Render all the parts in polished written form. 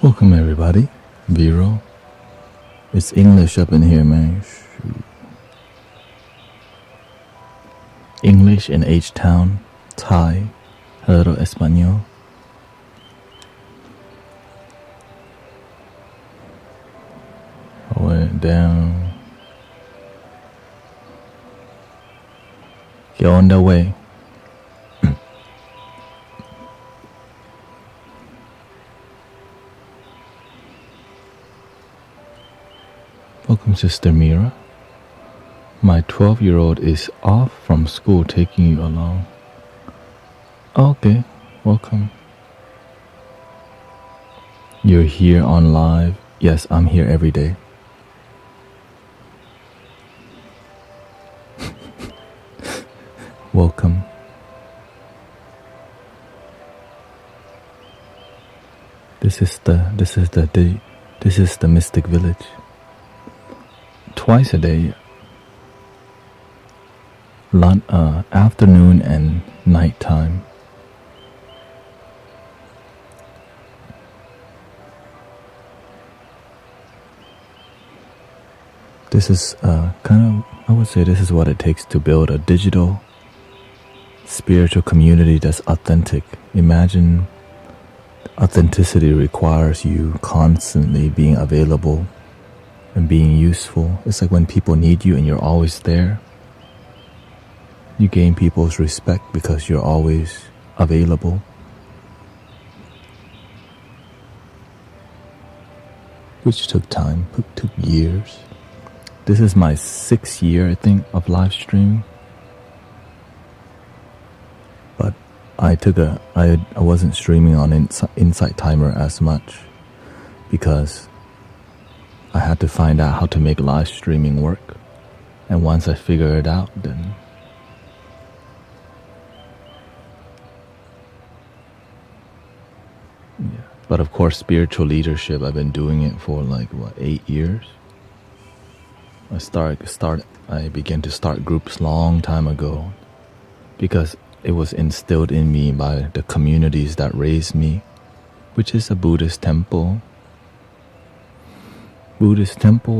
Welcome everybody. Vero. It's English up in here, man. Shoot. English in H-Town. Thai. A little Espanol. I went down. You're on the way. Welcome, Sister Mira. My 12-year-old is off from school taking you along. Okay, welcome. You're here on live. Yes, I'm here every day. Welcome. This is the Mystic Village. Twice a day, afternoon and nighttime. This is I would say this is what it takes to build a digital spiritual community that's authentic. Imagine authenticity requires you constantly being available and being useful. It's like when people need you and you're always there. You gain people's respect because you're always available. Which took time, took years. This is my 6th year, I think, of live streaming. But I wasn't streaming on Insight Timer as much because I had to find out how to make live streaming work. And once I figure it out, then yeah. But of course, spiritual leadership, I've been doing it for 8 years. I began to start groups long time ago because it was instilled in me by the communities that raised me, which is a Buddhist temple,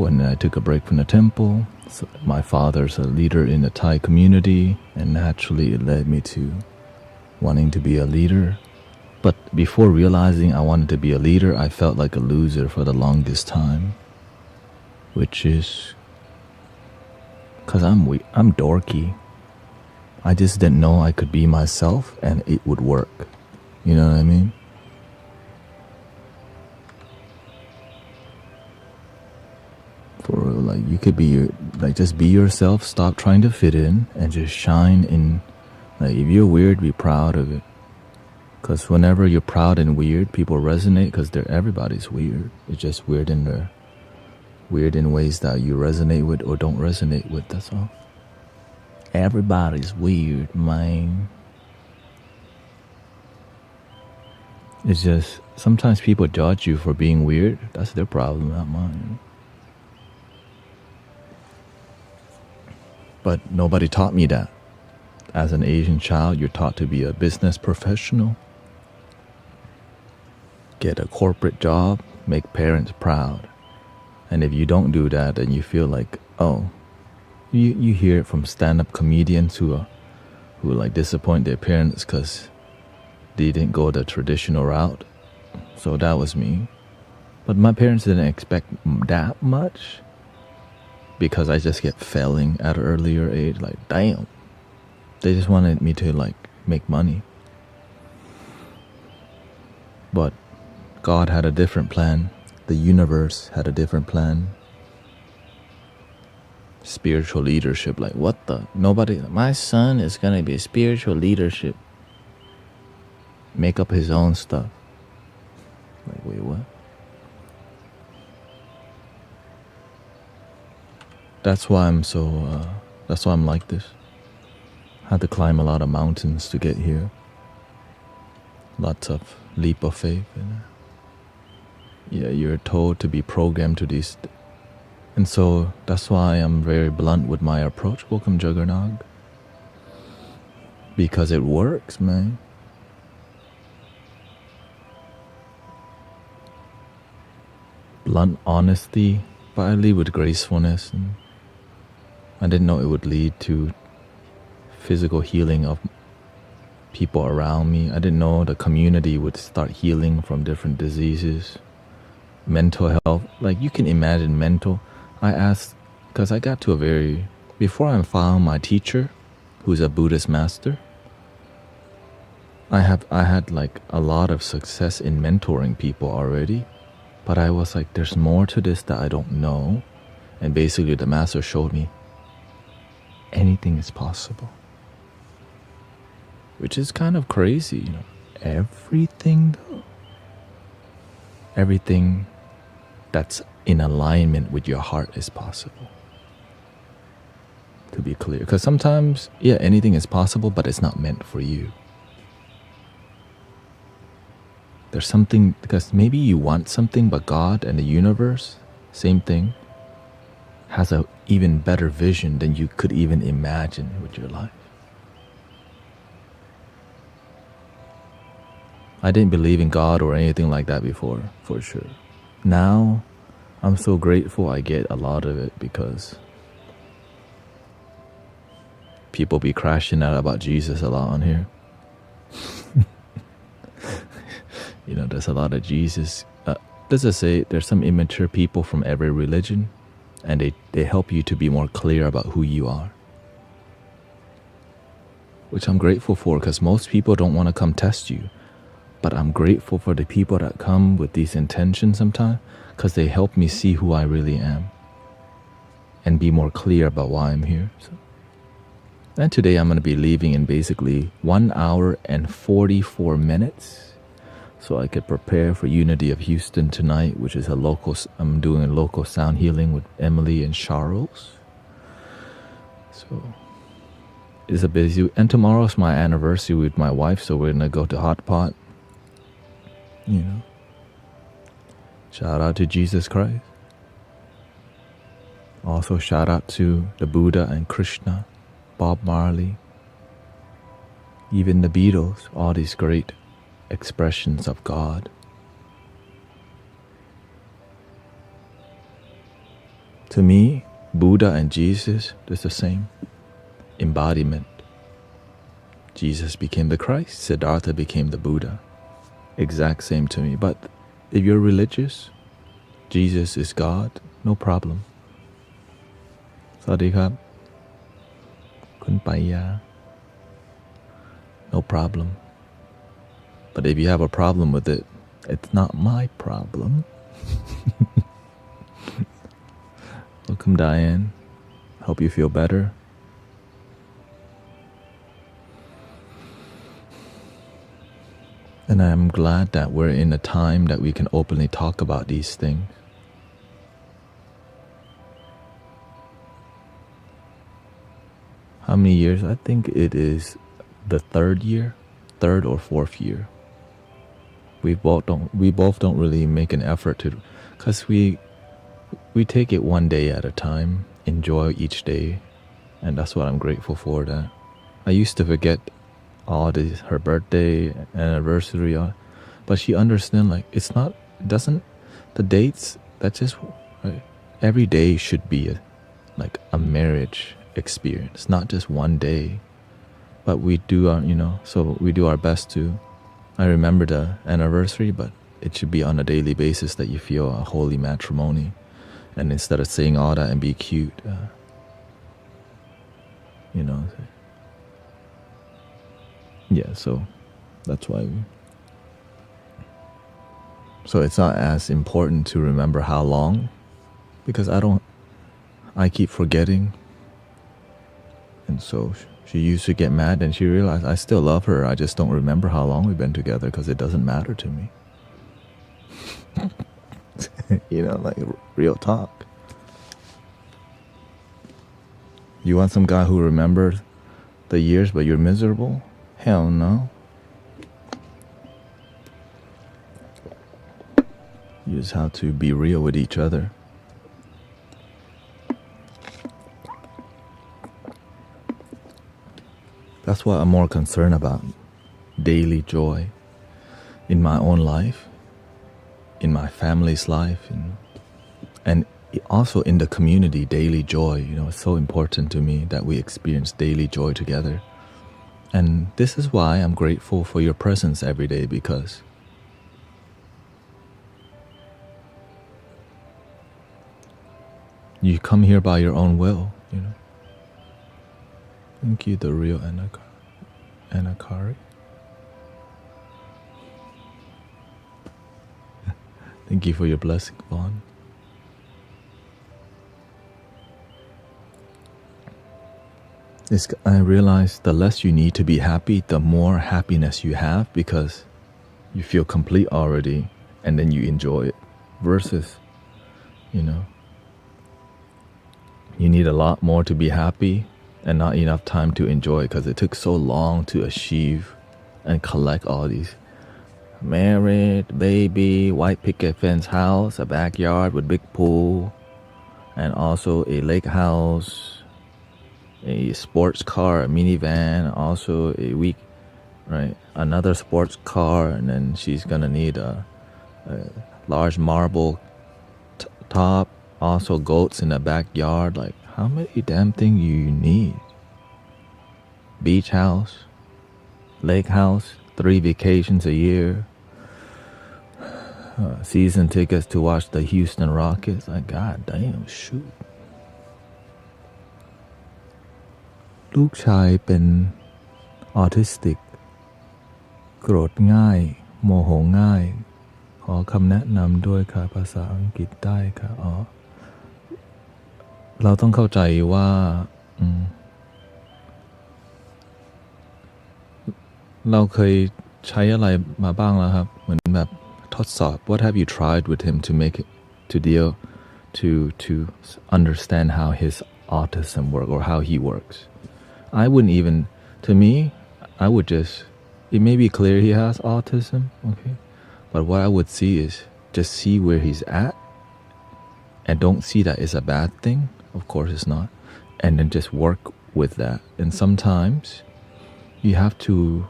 and I took a break from the temple. So my father's a leader in the Thai community, and naturally it led me to wanting to be a leader. But before realizing I wanted to be a leader, I felt like a loser for the longest time, which is because I'm dorky. I just didn't know I could be myself and it would work. You know what I mean? You could be just be yourself, stop trying to fit in, and just shine in. If you're weird, be proud of it. Because whenever you're proud and weird, people resonate because everybody's weird. It's just weird in ways that you resonate with or don't resonate with, that's all. Everybody's weird, man. It's just sometimes people judge you for being weird. That's their problem, not mine. But nobody taught me that. As an Asian child, you're taught to be a business professional, get a corporate job, make parents proud. And if you don't do that, then you feel like, oh, you hear it from stand-up comedians who disappoint their parents because they didn't go the traditional route. So that was me. But my parents didn't expect that much, because I just kept failing at an earlier age. Damn. They just wanted me to make money. But God had a different plan. The universe had a different plan. Spiritual leadership, what the? Nobody, my son is gonna be spiritual leadership. Make up his own stuff. Wait, what? That's why I'm like this. Had to climb a lot of mountains to get here. Lots of leap of faith. Yeah, you're told to be programmed to these. And so that's why I'm very blunt with my approach. Welcome, Juggernog. Because it works, man. blunt honesty, but I lead with gracefulness, and I didn't know it would lead to physical healing of people around me. I didn't know the community would start healing from different diseases. Mental health, like you can imagine mental. I asked, because I got to before I found my teacher, who's a Buddhist master, I had like a lot of success in mentoring people already, but I was like, there's more to this that I don't know. And basically the master showed me anything is possible, which is kind of crazy, you know. Everything that's in alignment with your heart is possible, to be clear. Because sometimes, yeah, anything is possible, but it's not meant for you. There's something, because maybe you want something, but God and the universe, same thing, has an even better vision than you could even imagine with your life. I didn't believe in God or anything like that before, for sure. Now, I'm so grateful I get a lot of it, because people be crashing out about Jesus a lot on here. You know, there's a lot of Jesus. Let's just say there's some immature people from every religion, and they help you to be more clear about who you are. Which I'm grateful for, because most people don't want to come test you. But I'm grateful for the people that come with these intentions sometimes, because they help me see who I really am and be more clear about why I'm here. And today I'm going to be leaving in basically 1 hour and 44 minutes. So I could prepare for Unity of Houston tonight, which is I'm doing a local sound healing with Emily and Charles. So it's a busy, and tomorrow's my anniversary with my wife, so we're gonna go to Hot Pot. You know, shout out to Jesus Christ. Also shout out to the Buddha and Krishna, Bob Marley, even the Beatles, all these great expressions of God. To me, Buddha and Jesus, they're the same embodiment. Jesus became the Christ, Siddhartha became the Buddha. Exact same to me. But if you're religious, Jesus is God, no problem. Sawadee krab. Kun paya. No problem. But if you have a problem with it, it's not my problem. Welcome, Diane. Hope you feel better. And I'm glad that we're in a time that we can openly talk about these things. How many years? I think it is the third or fourth year. We both don't really make an effort to, because we take it one day at a time, enjoy each day, and that's what I'm grateful for. That I used to forget all this, her birthday, anniversary, but she understands, like, the dates, that's just, right? Every day should be like a marriage experience, not just one day. But we do so we do our best to, I remember the anniversary, but it should be on a daily basis that you feel a holy matrimony. And instead of saying all that and be cute, yeah, so that's why so it's not as important to remember how long, because I keep forgetting. And so she used to get mad, and she realized I still love her, I just don't remember how long we've been together, because it doesn't matter to me. Like real talk. You want some guy who remembers the years but you're miserable? Hell no. You just have to be real with each other. That's what I'm more concerned about. Daily joy in my own life, in my family's life, and and also in the community, daily joy. It's so important to me that we experience daily joy together. And this is why I'm grateful for your presence every day, because you come here by your own will. Thank you, the real Anakari. Thank you for your blessing, Vaughn. I realize the less you need to be happy, the more happiness you have, because you feel complete already, and then you enjoy it. Versus, you need a lot more to be happy and not enough time to enjoy, because it took so long to achieve and collect all these married, baby, white picket fence house, a backyard with big pool, and also a lake house, a sports car, a minivan, also another sports car, and then she's gonna need a large marble top, also goats in the backyard. Like, how many damn things you need? Beach house, lake house, 3 vacations a year, season tickets to watch the Houston Rockets. Like, god damn, shoot. ลูกชายเป็นออทิสติกโกรธง่ายโมโหง่ายขอคำแนะนำด้วยค่ะภาษาอังกฤษได้ค่ะเราต้องเข้าใจว่าเราเคยใช้อะไรมาบ้างแล้วครับเหมือนแบบทดสอบ What have you tried with him to make it to deal to understand how his autism work or how he works? I wouldn't even, to me, I would just, it may be clear he has autism, okay, but what I would see is just see where he's at, and don't see that it's a bad thing. Of course it's not. And then just work with that. And sometimes you have to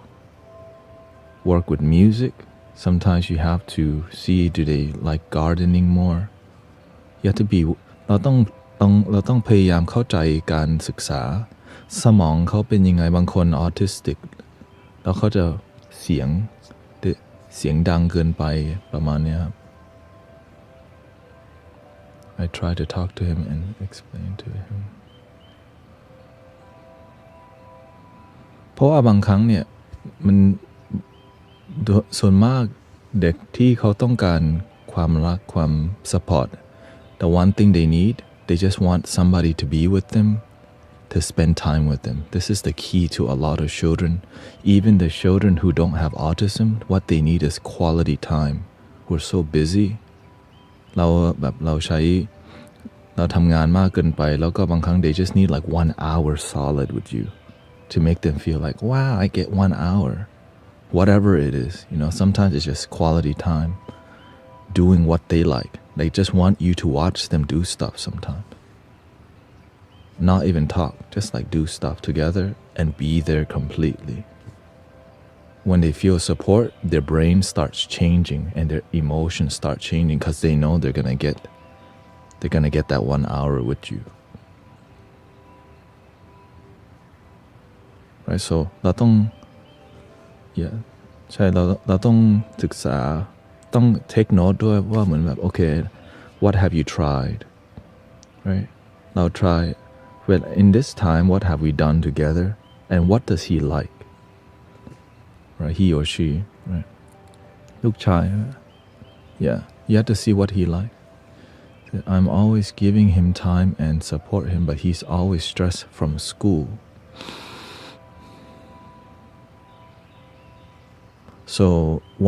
work with music. Sometimes you have to see, do they like gardening more? You have to be, เราต้องพยายามเข้าใจการศึกษาสมองเขาเป็นยังไงบางคนออทิสติกแล้วเขาจะเสียงดังเกินไปประมาณนี้ครับ I try to talk to him and explain to him เพราะว่าบางครั้งเนี่ยมันส่วนมากเด็กที่เขาต้องการความรักความ support, the one thing they need, they just want somebody to be with them, to spend time with them. This is the key to a lot of children. Even the children who don't have autism, what they need is quality time. We're so busy. เราทำงานมากเกินไปแล้วก็บางครั้ง they just need like 1 hour solid with you to make them feel like, wow, I get 1 hour. Whatever it is, sometimes it's just quality time, doing what they like. They just want you to watch them do stuff sometimes. Not even talk, just like do stuff together and be there completely. When they feel support, their brain starts changing and their emotions start changing because they know they're gonna get that 1 hour with you. Right, so เราต้องใช่เราต้องศึกษาต้อง take note ด้วยว่าเหมือนแบบ okay, what have you tried, right? เรา try, well, in this time, what have we done together, and what does he like, right? He or she, right? ลูกชาย yeah, you have to see what he likes. I'm always giving him time and support him, but he's always stressed from school. So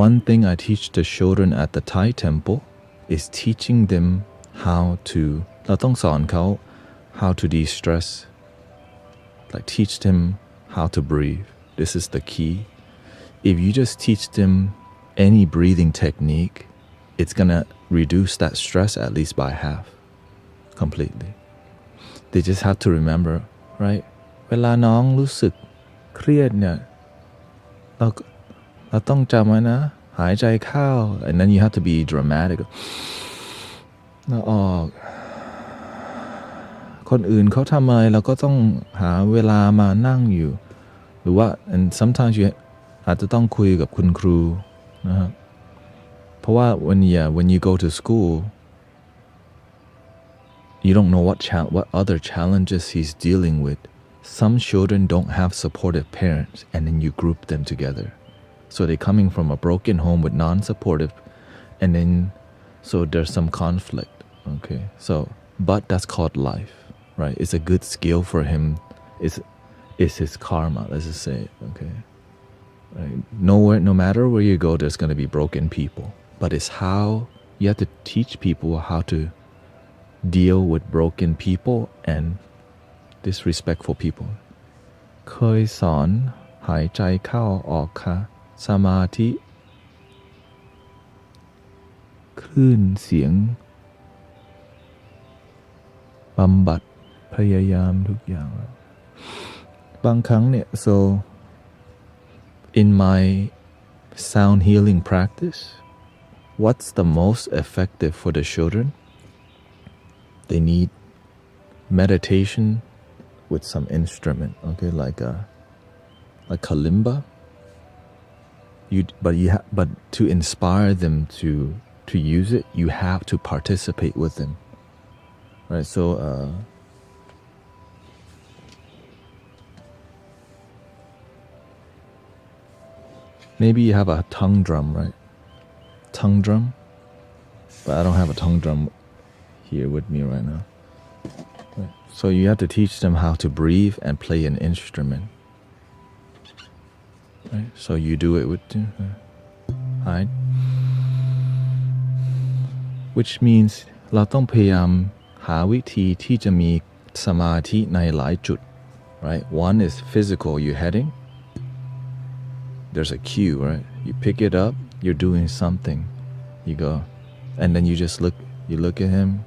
one thing I teach the children at the Thai temple is teaching them how to เราต้องสอนเขา how to de-stress, like teach them how to breathe. This is the key. If you just teach them any breathing technique, it's gonna reduce that stress at least by half completely. They just have to remember, right? เวลาน้องรู้สึกเครียดเนี่ยเราต้องจำไว้นะหายใจเข้า and then you have to be dramatic เราออกคนอื่นเขาทำอะไรเราก็ต้องหาเวลามานั่งอยู่หรือว่า and sometimes you อาจจะต้องคุยกับคุณครูนะครับเพราะว่า when you go to school you don't know what other challenges he's dealing with. Some children don't have supportive parents and then you group them together, so they're coming from a broken home with non-supportive, and then so there's some conflict. Okay, so but that's called life, right? It's a good skill for him. It's his karma, let's just say. Okay, right? No matter where you go, there's going to be broken people, but it's how you have to teach people how to deal with broken people and disrespectful people. เคยสอนหายใจเข้าออกค่ะสมาธิคลื่นเสียงบำบัดพยายามทุกอย่างบางครั้งเนี่ย so in my sound healing practice what's the most effective for the children they need meditation with some instrument, okay, like kalimba. But to inspire them to use it, you have to participate with them, right? So maybe you have a tongue drum, right? Tongue drum, but I don't have a tongue drum here with me right now. So you have to teach them how to breathe and play an instrument. Right? So you do it with hide, which means เราต้องพยายามหาวิธีที่จะมีสมาธิในหลายจุด right? One is physical, you're heading. There's a cue, right? You pick it up, you're doing something. You go, and then you just look at him.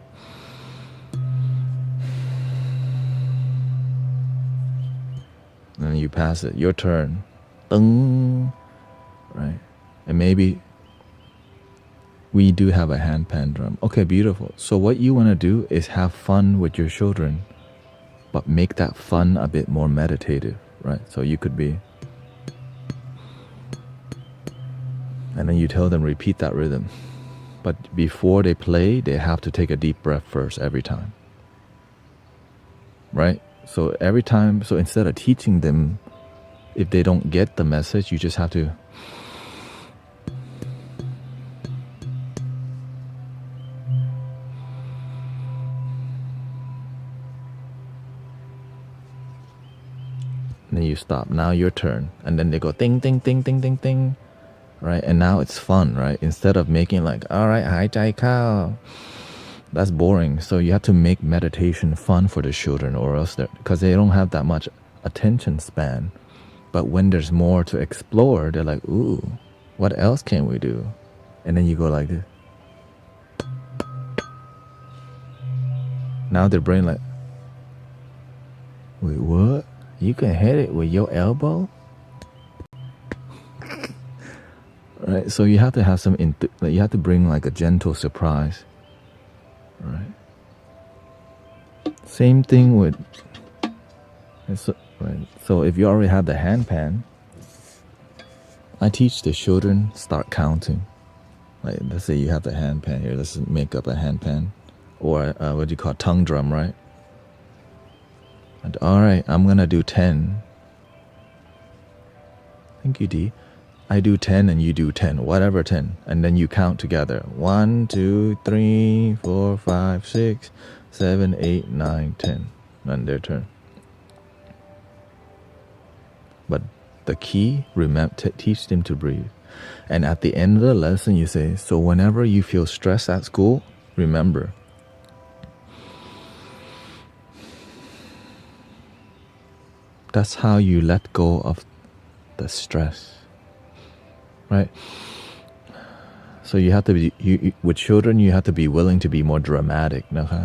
And you pass it, your turn. Right? And maybe we do have a handpan drum. Okay, beautiful. So what you want to do is have fun with your children, but make that fun a bit more meditative, right? So you could be, and then you tell them repeat that rhythm. But before they play, they have to take a deep breath first every time. Right? So every time, so instead of teaching them, if they don't get the message, you just have to and then you stop. Now your turn. And then they go ding, ding, ding, ding, ding, ding. Right? And now it's fun, right? Instead of making like, all right, หายใจเข้า that's boring. So you have to make meditation fun for the children, or else because they don't have that much attention span. But when there's more to explore, they're like, ooh, what else can we do? And then you go like this. Now their brain like, wait, what? You can hit it with your elbow? Right? So you have to have you have to bring like a gentle surprise. Right. Same thing with, right. So if you already have the handpan, I teach the children start counting. Like let's say you have the handpan here. Let's make up a handpan, or what do you call tongue drum, right? And all right, I'm gonna do 10. Thank you, D. I do 10 and you do 10, whatever 10, and then you count together. 1, 2, 3, 4, 5, 6, 7, 8, 9, 10. And their turn. But the key, teach them to breathe. And at the end of the lesson, you say, so whenever you feel stressed at school, remember, that's how you let go of the stress. Right? So you have to be, with children, you have to be willing to be more dramatic นะคะ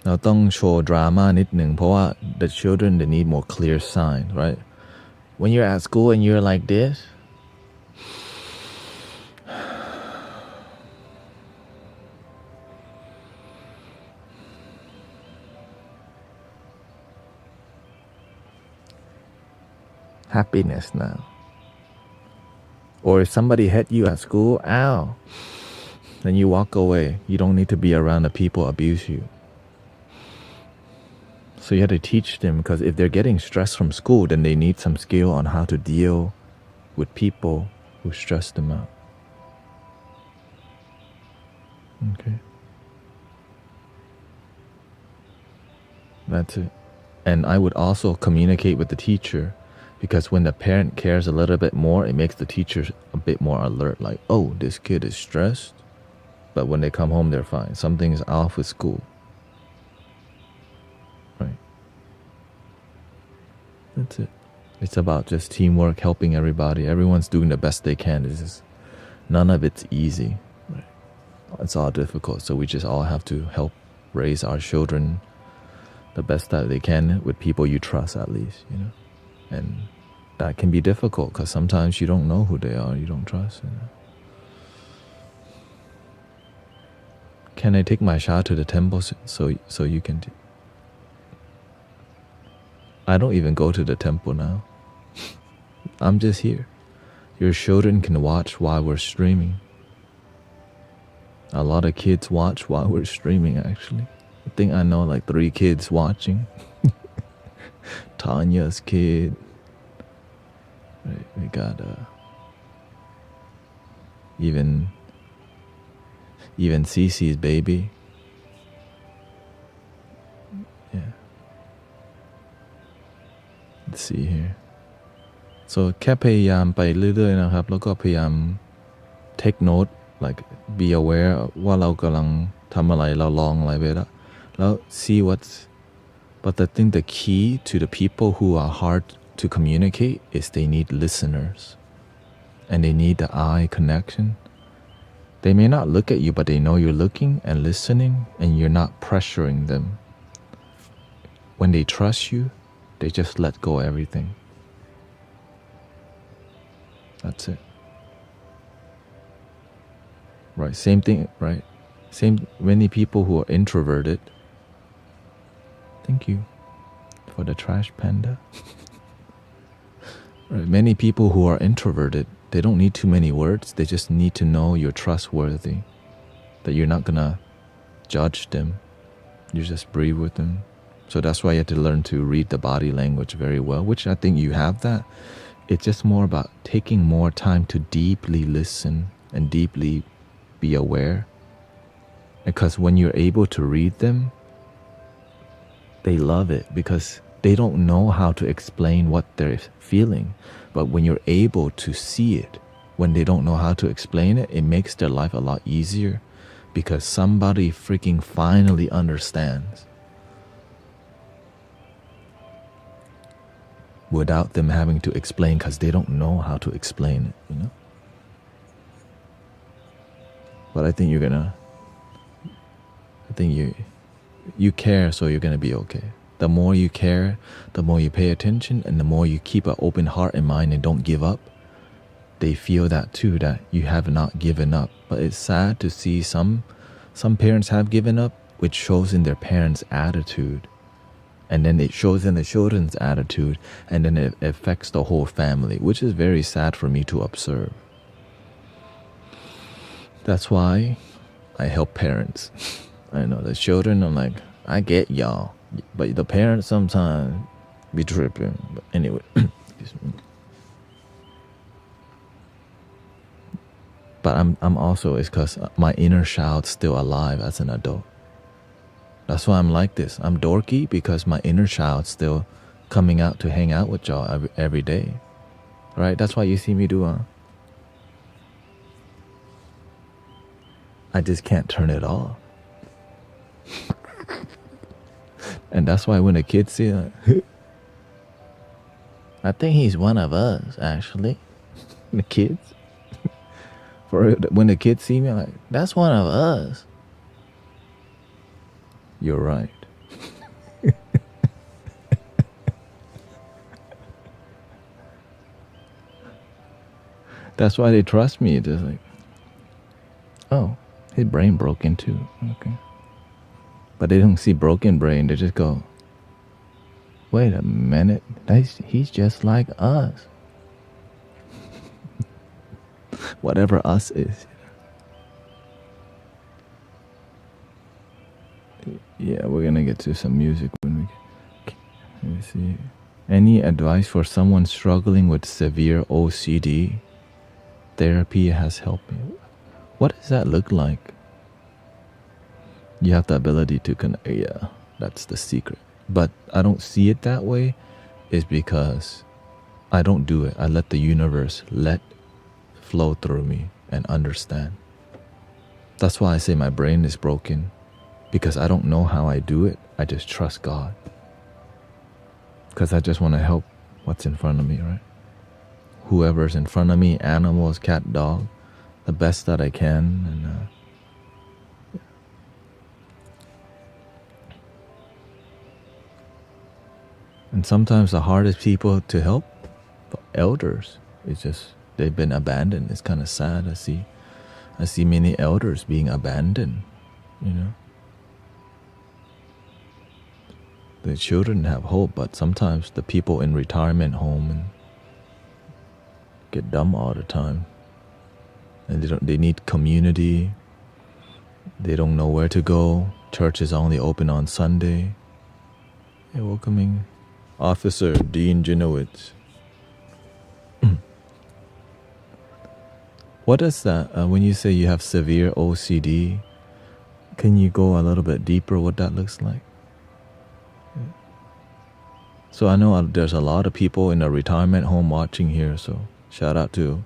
เราต้องโชว์ดราม่านิดหนึ่งเพราะว่า the children they need more clear sign, right? When you're at school and you're like this, happiness now. Or if somebody hit you at school, ow, then you walk away. You don't need to be around the people abuse you. So you have to teach them, because if they're getting stress from school, then they need some skill on how to deal with people who stress them out. Okay. That's it. And I would also communicate with the teacher, because when the parent cares a little bit more, it makes the teacher a bit more alert. Like, oh, this kid is stressed, but when they come home, they're fine. Something's off with school. Right. That's it. It's about just teamwork, helping everybody. Everyone's doing the best they can. None of it's easy. Right. It's all difficult. So we just all have to help raise our children the best that they can with people you trust, at least, you know. And that can be difficult because sometimes you don't know who they are, you don't trust, you know. Can I take my child to the temple so you can I don't even go to the temple now. I'm just here. Your children can watch while we're streaming. A lot of kids watch while we're streaming, actually. I think I know like 3 kids watching. Tanya's kid. Right, we got even Cece's baby. Yeah. Let's see here. So แค่พยายามไปเรื่อยๆนะครับแล้วก็พยายาม take note, like be aware ว่าเรากำลังทำอะไรเราลองอะไรไปแล้ว see what's. But I think the key to the people who are hard to communicate is they need listeners, and they need the eye connection. They may not look at you, but they know you're looking and listening, and you're not pressuring them. When they trust you, they just let go of everything. That's it. Right, same thing, right? Many people who are introverted. Thank you for the trash panda. Right, many people who are introverted, they don't need too many words. They just need to know you're trustworthy, that you're not gonna judge them. You just breathe with them. So that's why you have to learn to read the body language very well, which I think you have that. It's just more about taking more time to deeply listen and deeply be aware. Because when you're able to read them, they love it because they don't know how to explain what they're feeling. But when you're able to see it, when they don't know how to explain it, it makes their life a lot easier because somebody freaking finally understands without them having to explain, because they don't know how to explain it, you know. But I think you care, so you're gonna be okay. The more you care, the more you pay attention, and the more you keep an open heart and mind and don't give up, they feel that too, that you have not given up. But it's sad to see some parents have given up, which shows in their parents' attitude. And then it shows in the children's attitude, and then it affects the whole family, which is very sad for me to observe. That's why I help parents. I know the children are like, I get y'all, but the parents sometimes be tripping. But anyway, excuse me. But I'm also, it's because my inner child's still alive as an adult. That's why I'm like this. I'm dorky because my inner child's still coming out to hang out with y'all every day. Right? That's why you see me do I just can't turn it off. And that's why when the kids see it, I think he's one of us, actually. The kids. When the kids see me, I'm like, that's one of us. You're right. That's why they trust me. Just like, oh, his brain broken too. Okay. But they don't see broken brain. They just go, wait a minute, he's just like us. Whatever us is. Yeah, we're gonna get to some music when we... Let me see. Any advice for someone struggling with severe OCD? Therapy has helped me. What does that look like? You have the ability to connect. Yeah, that's the secret. But I don't see it that way is because I don't do it. I let the universe flow through me and understand. That's why I say my brain is broken, because I don't know how I do it. I just trust God. Because I just want to help what's in front of me, right? Whoever's in front of me, animals, cat, dog, the best that I can. And and sometimes the hardest people to help, elders, it's just they've been abandoned. It's kind of sad. I see many elders being abandoned, you know. The children have hope, but sometimes the people in retirement home and get dumb all the time, and they need community. They don't know where to go. Church is only open on Sunday. Hey, welcoming Officer Dean Janowitz. What is that when you say you have severe OCD? Can you go a little bit deeper what that looks like? So I know there's a lot of people in a retirement home watching here, so shout out to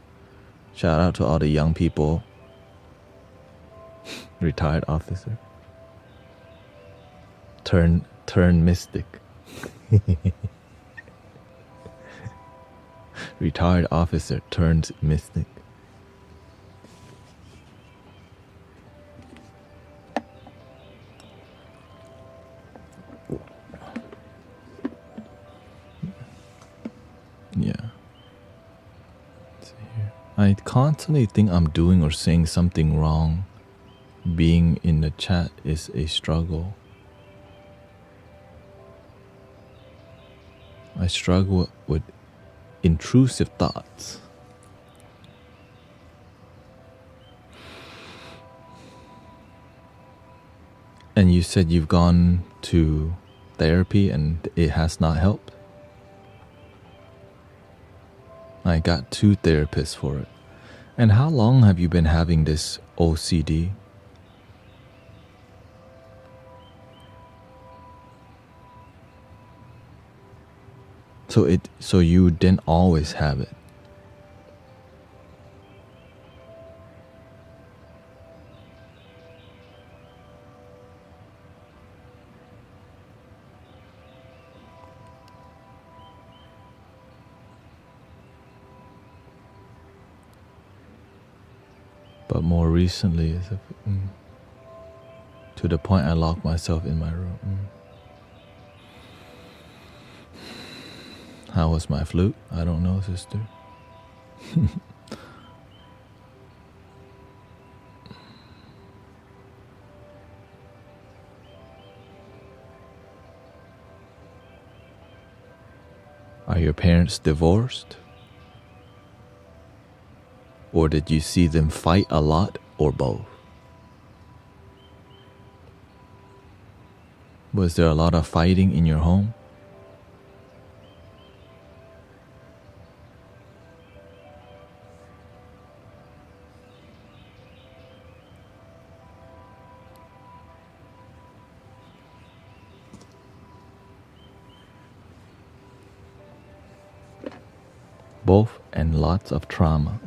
all the young people. Retired officer. Turn mystic. Retired officer turned mystic. Yeah. Let's see here. I constantly think I'm doing or saying something wrong. Being in the chat is a struggle. I struggle with intrusive thoughts. And you said you've gone to therapy and it has not helped? I got 2 therapists for it. And how long have you been having this OCD? So you didn't always have it. But more recently, to the point I locked myself in my room. How was my flute? I don't know, sister. Are your parents divorced? Or did you see them fight a lot, or both? Was there a lot of fighting in your home? Both, and lots of trauma.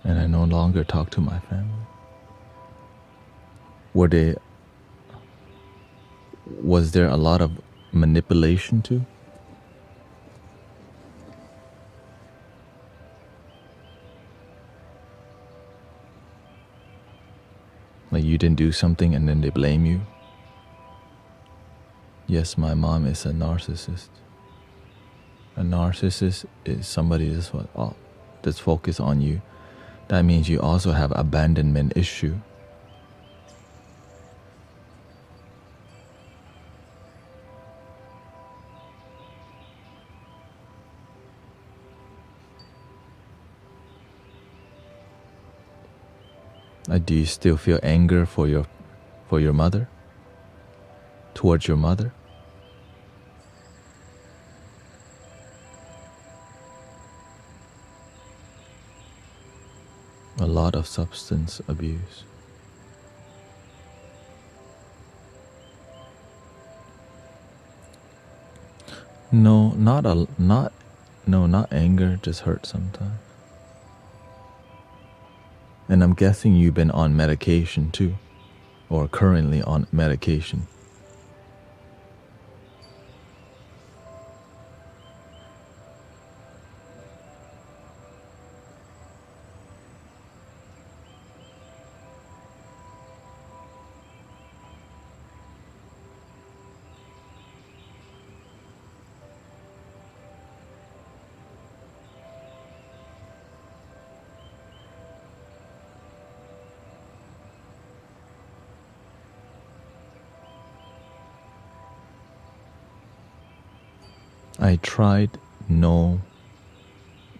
And I no longer talk to my family. Was there a lot of manipulation too? Like you didn't do something and then they blame you? Yes, my mom is a narcissist. A narcissist is somebody that's focused on you. That means you also have abandonment issue. Do you still feel anger for your mother? Towards your mother? A lot of substance abuse. No, not anger, just hurt sometimes. And I'm guessing you've been on medication too, or currently on medication. I tried no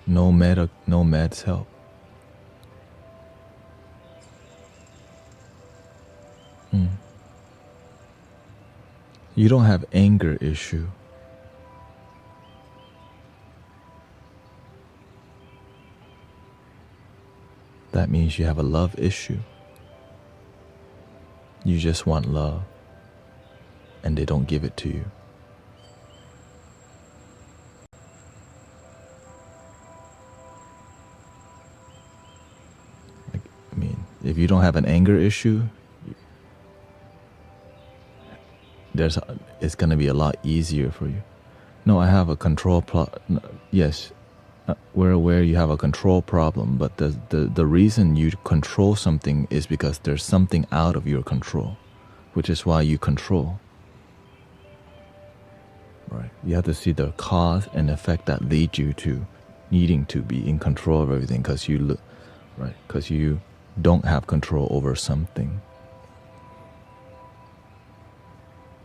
meds help. You don't have anger issue. That means you have a love issue. You just want love, and they don't give it to you. If you don't have an anger issue, it's gonna be a lot easier for you. No, I have a control yes, we're aware you have a control problem, but the reason you control something is because there's something out of your control, which is why you control. Right? You have to see the cause and effect that lead you to needing to be in control of everything, because you don't have control over something.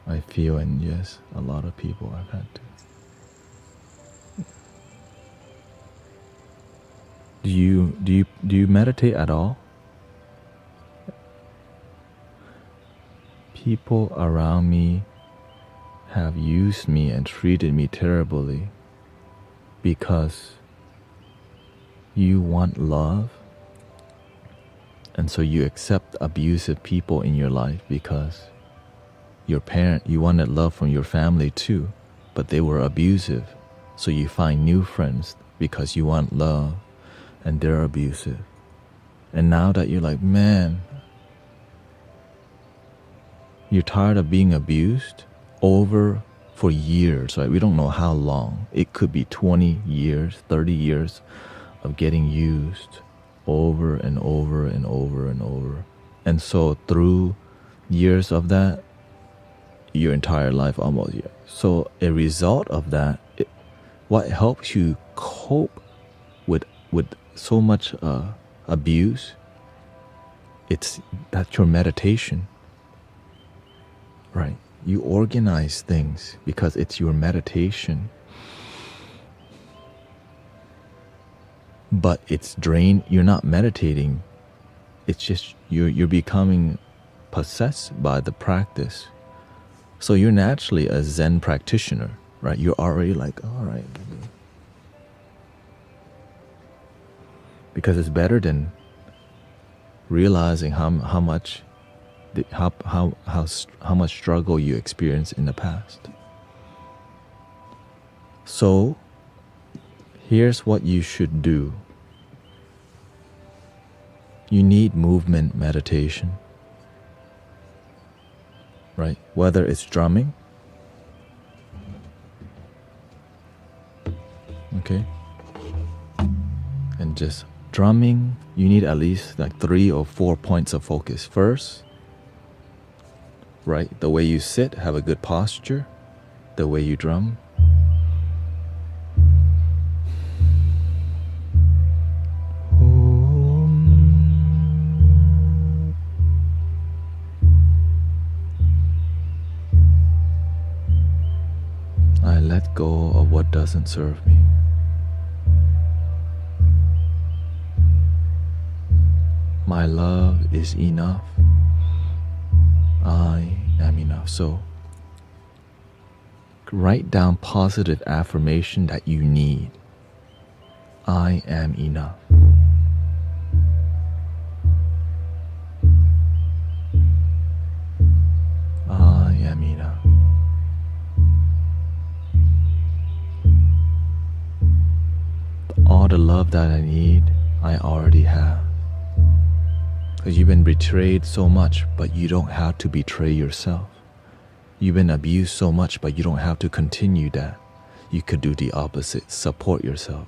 I feel, and yes, a lot of people have had to. Do you meditate at all? People around me have used me and treated me terribly because you want love, and so you accept abusive people in your life because you wanted love from your family too, but they were abusive. So you find new friends because you want love, and they're abusive. And now that you're like, man, you're tired of being abused for years, right? We don't know how long. It could be 20 years, 30 years of getting used over and over and over and over. And so through years of that, your entire life almost, yeah. So a result of that, what helps you cope with so much abuse, that's your meditation, right? You organize things because it's your meditation. But it's drained. You're not meditating. It's just you're becoming possessed by the practice. So you're naturally a Zen practitioner, right? You're already like, all right. Because it's better than realizing how much struggle you experienced in the past. So here's what you should do. You need movement meditation, right? Whether it's drumming, okay? And just drumming, you need at least like 3 or 4 points of focus. First, right? The way you sit, have a good posture. The way you drum. I let go of what doesn't serve me. My love is enough. I am enough. So write down positive affirmation that you need. I am enough. I am enough. All the love that I need, I already have. Because you've been betrayed so much, but you don't have to betray yourself. You've been abused so much, but you don't have to continue that. You could do the opposite, support yourself.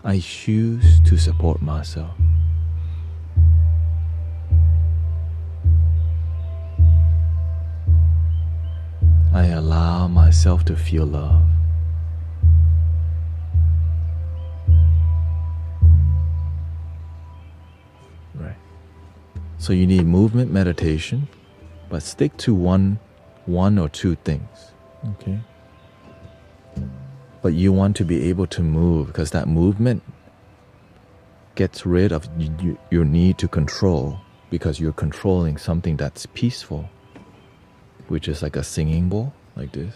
I choose to support myself. I allow myself to feel love. Right. So you need movement meditation, but stick to one or two things. Okay. But you want to be able to move, because that movement gets rid of your need to control, because you're controlling something that's peaceful, which is like a singing bowl, like this.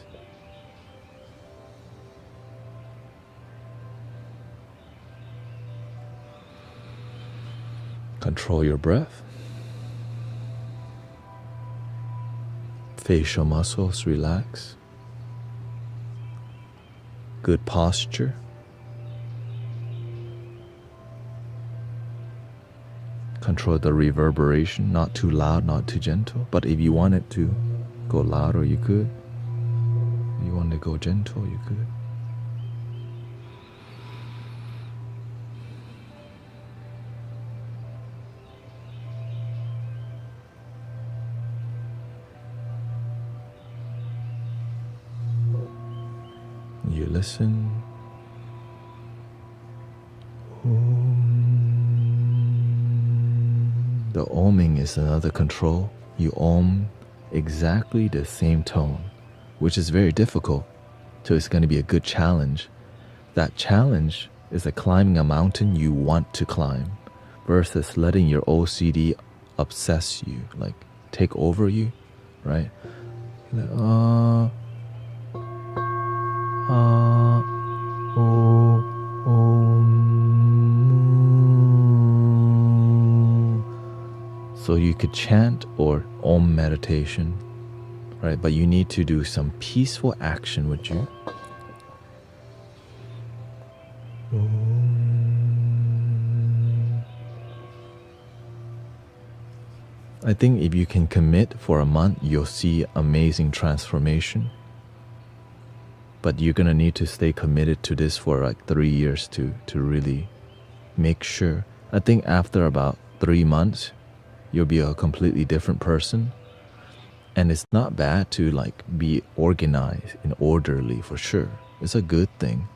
Control your breath. Facial muscles relax. Good posture. Control the reverberation, not too loud, not too gentle. But if you want it to go louder, you could. If you want to go gentle, you could. You listen. The oming is another control. You om exactly the same tone, which is very difficult. So it's going to be a good challenge. That challenge is like climbing a mountain you want to climb versus letting your OCD obsess you, like take over you, right? Like, So you could chant or om meditation, right? But you need to do some peaceful action with you. I think if you can commit for a month, you'll see amazing transformation. But you're going to need to stay committed to this for like 3 years to really make sure. I think after about 3 months, you'll be a completely different person. And it's not bad to like be organized and orderly for sure. It's a good thing.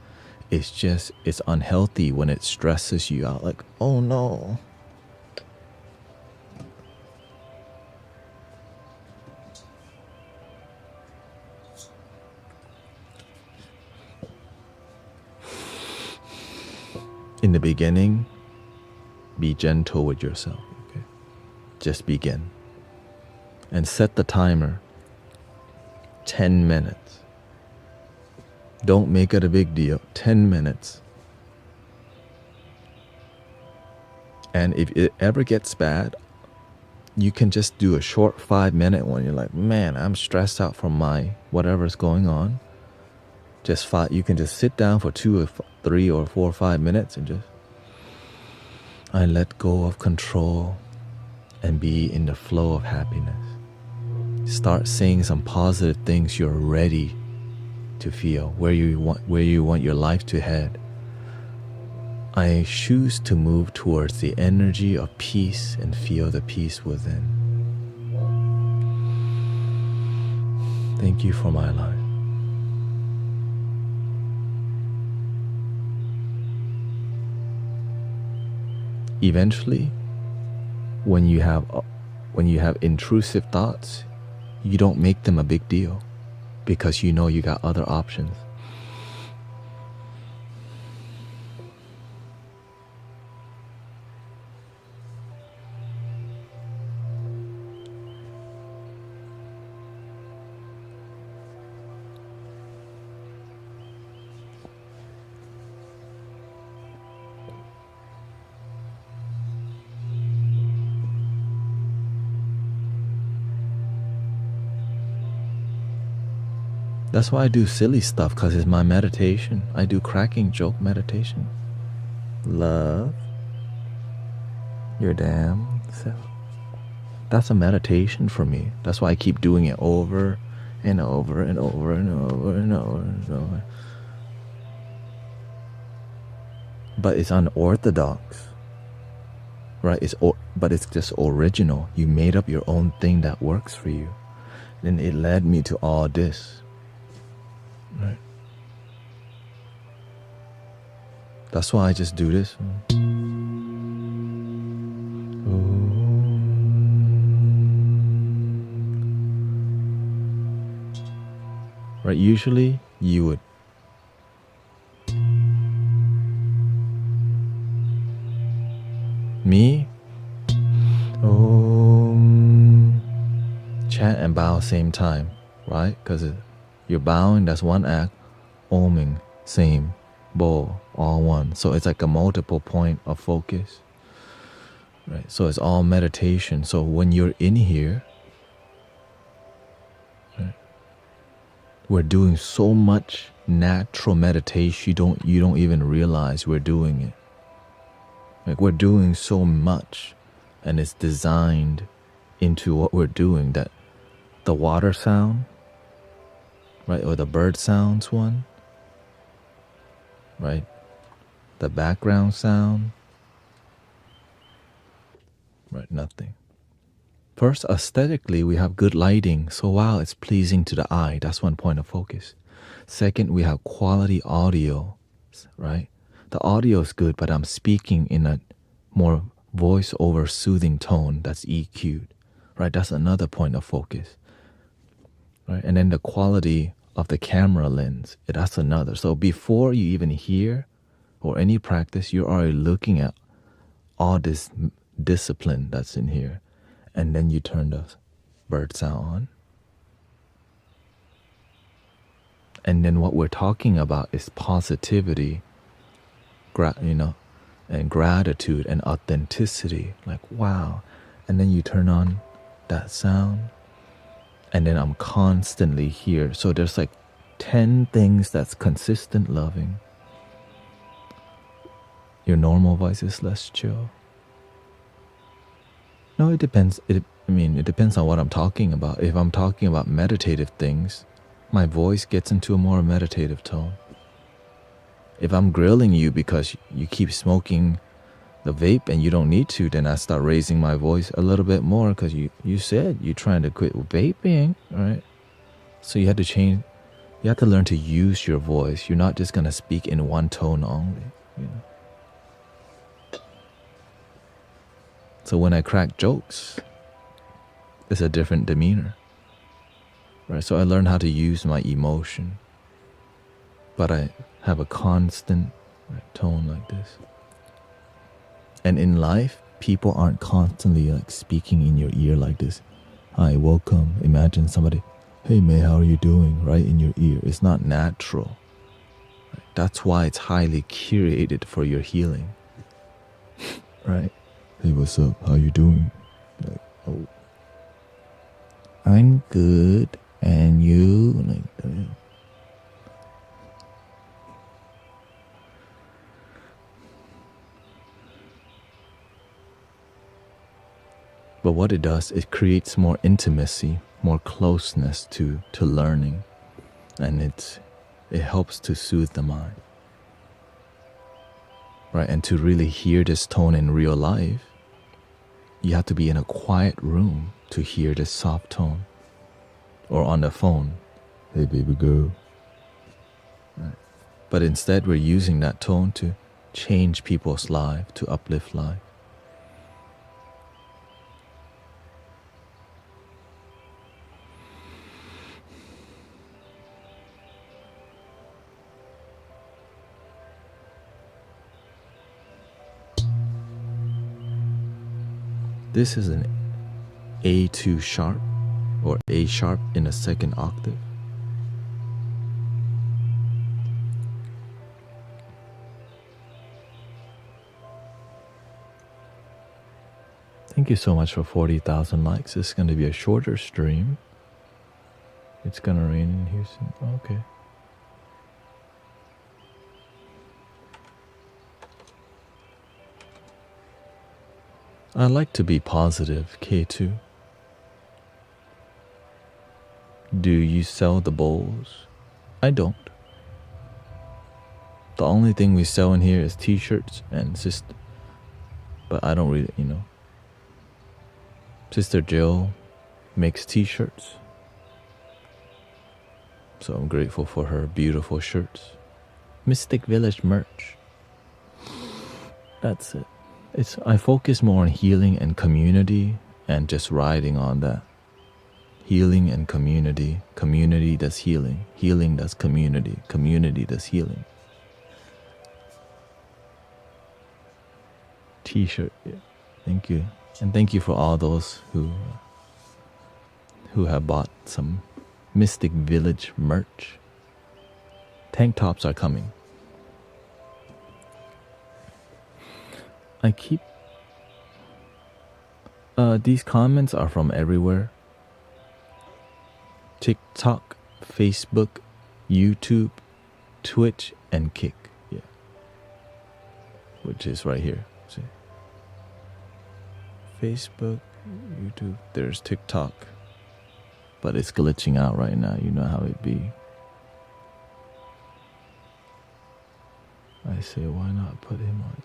It's just, it's unhealthy when it stresses you out. Like, oh no. In the beginning, be gentle with yourself. Okay? Just begin. And set the timer 10 minutes. Don't make it a big deal. 10 minutes. And if it ever gets bad, you can just do a short 5-minute one. You're like, man, I'm stressed out from my whatever's going on. You can just sit down for 2 or 3 or 4 or 5 minutes and just, I let go of control and be in the flow of happiness. Start saying some positive things you're ready to feel, where you want your life to head. I choose to move towards the energy of peace and feel the peace within. Thank you for my life. Eventually, when you have intrusive thoughts, you don't make them a big deal because you know you got other options. That's why I do silly stuff, because it's my meditation. I do cracking joke meditation. Love your damn self. That's a meditation for me. That's why I keep doing it over and over and over and over and over and over. But it's unorthodox, right? But it's just original. You made up your own thing that works for you. Then it led me to all this, right? That's why I just do this. Right? Usually you would me chant and bow same time, right? Because you're bowing, that's one act. Oming, same. Bow, all one. So it's like a multiple point of focus, right? So it's all meditation. So when you're in here, right, we're doing so much natural meditation, you don't even realize we're doing it. Like, we're doing so much, and it's designed into what we're doing, that the water sound, right, or the bird sounds one, right, the background sound, right, nothing. First, aesthetically, we have good lighting, so wow, it's pleasing to the eye. That's one point of focus. Second, we have quality audio, right? The audio is good, but I'm speaking in a more voice-over soothing tone that's EQ'd, right? That's another point of focus, right? And then the quality of the camera lens, that's another. So before you even hear or any practice, you're already looking at all this discipline that's in here. And then you turn the bird sound on. And then what we're talking about is positivity, and gratitude and authenticity. Like, wow. And then you turn on that sound, and then I'm constantly here. So there's like 10 things that's consistent loving. Your normal voice is less chill. No, it depends. It depends on what I'm talking about. If I'm talking about meditative things, my voice gets into a more meditative tone. If I'm grilling you because you keep smoking the vape and you don't need to, then I start raising my voice a little bit more, because you said you're trying to quit vaping, right? So you have to change. You have to learn to use your voice. You're not just going to speak in one tone only, you know? So when I crack jokes, it's a different demeanor, right? So I learned how to use my emotion, but I have a constant tone like this. And in life, people aren't constantly like speaking in your ear like this. Hi, welcome. Imagine somebody, hey man, how are you doing? Right in your ear. It's not natural. Right? That's why it's highly curated for your healing. Right? Hey, what's up? How you doing? Like, oh, I'm good. And you? Like, but what it does, it creates more intimacy, more closeness to learning, and it helps to soothe the mind, right? And to really hear this tone in real life, you have to be in a quiet room to hear this soft tone, or on the phone, hey baby girl, right? But instead we're using that tone to change people's life, to uplift life. This is an A2 sharp, or A sharp in a second octave. Thank you so much for 40,000 likes. This is going to be a shorter stream. It's gonna rain in Houston. Okay. I like to be positive, K2. Do you sell the bowls? I don't. The only thing we sell in here is t-shirts and sister. But I don't really, Sister Jill makes t-shirts. So I'm grateful for her beautiful shirts. Mystic Village merch. That's it. I focus more on healing and community and just riding on that. Healing and community. Community does healing. Healing does community. Community does healing. T-shirt, yeah. Thank you. And thank you for all those who have bought some Mystic Village merch. Tank tops are coming. I keep... these comments are from everywhere. TikTok, Facebook, YouTube, Twitch, and Kick. Yeah. Which is right here. See? Facebook, YouTube, there's TikTok. But it's glitching out right now. You know how it be. I say, why not put him on?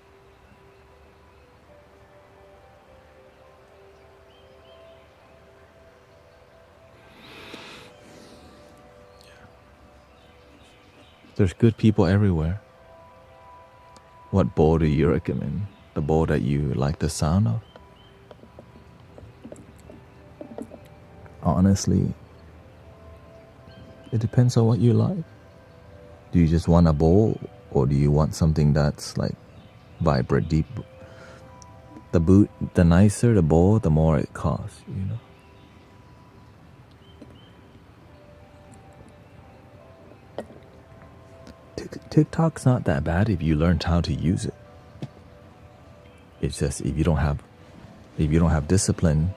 There's good people everywhere. What bowl do you recommend? The bowl that you like the sound of? Honestly, it depends on what you like. Do you just want a bowl, or do you want something that's like vibrant, deep? The nicer the bowl, the more it costs, TikTok's not that bad if you learned how to use it. It's just if you don't have discipline,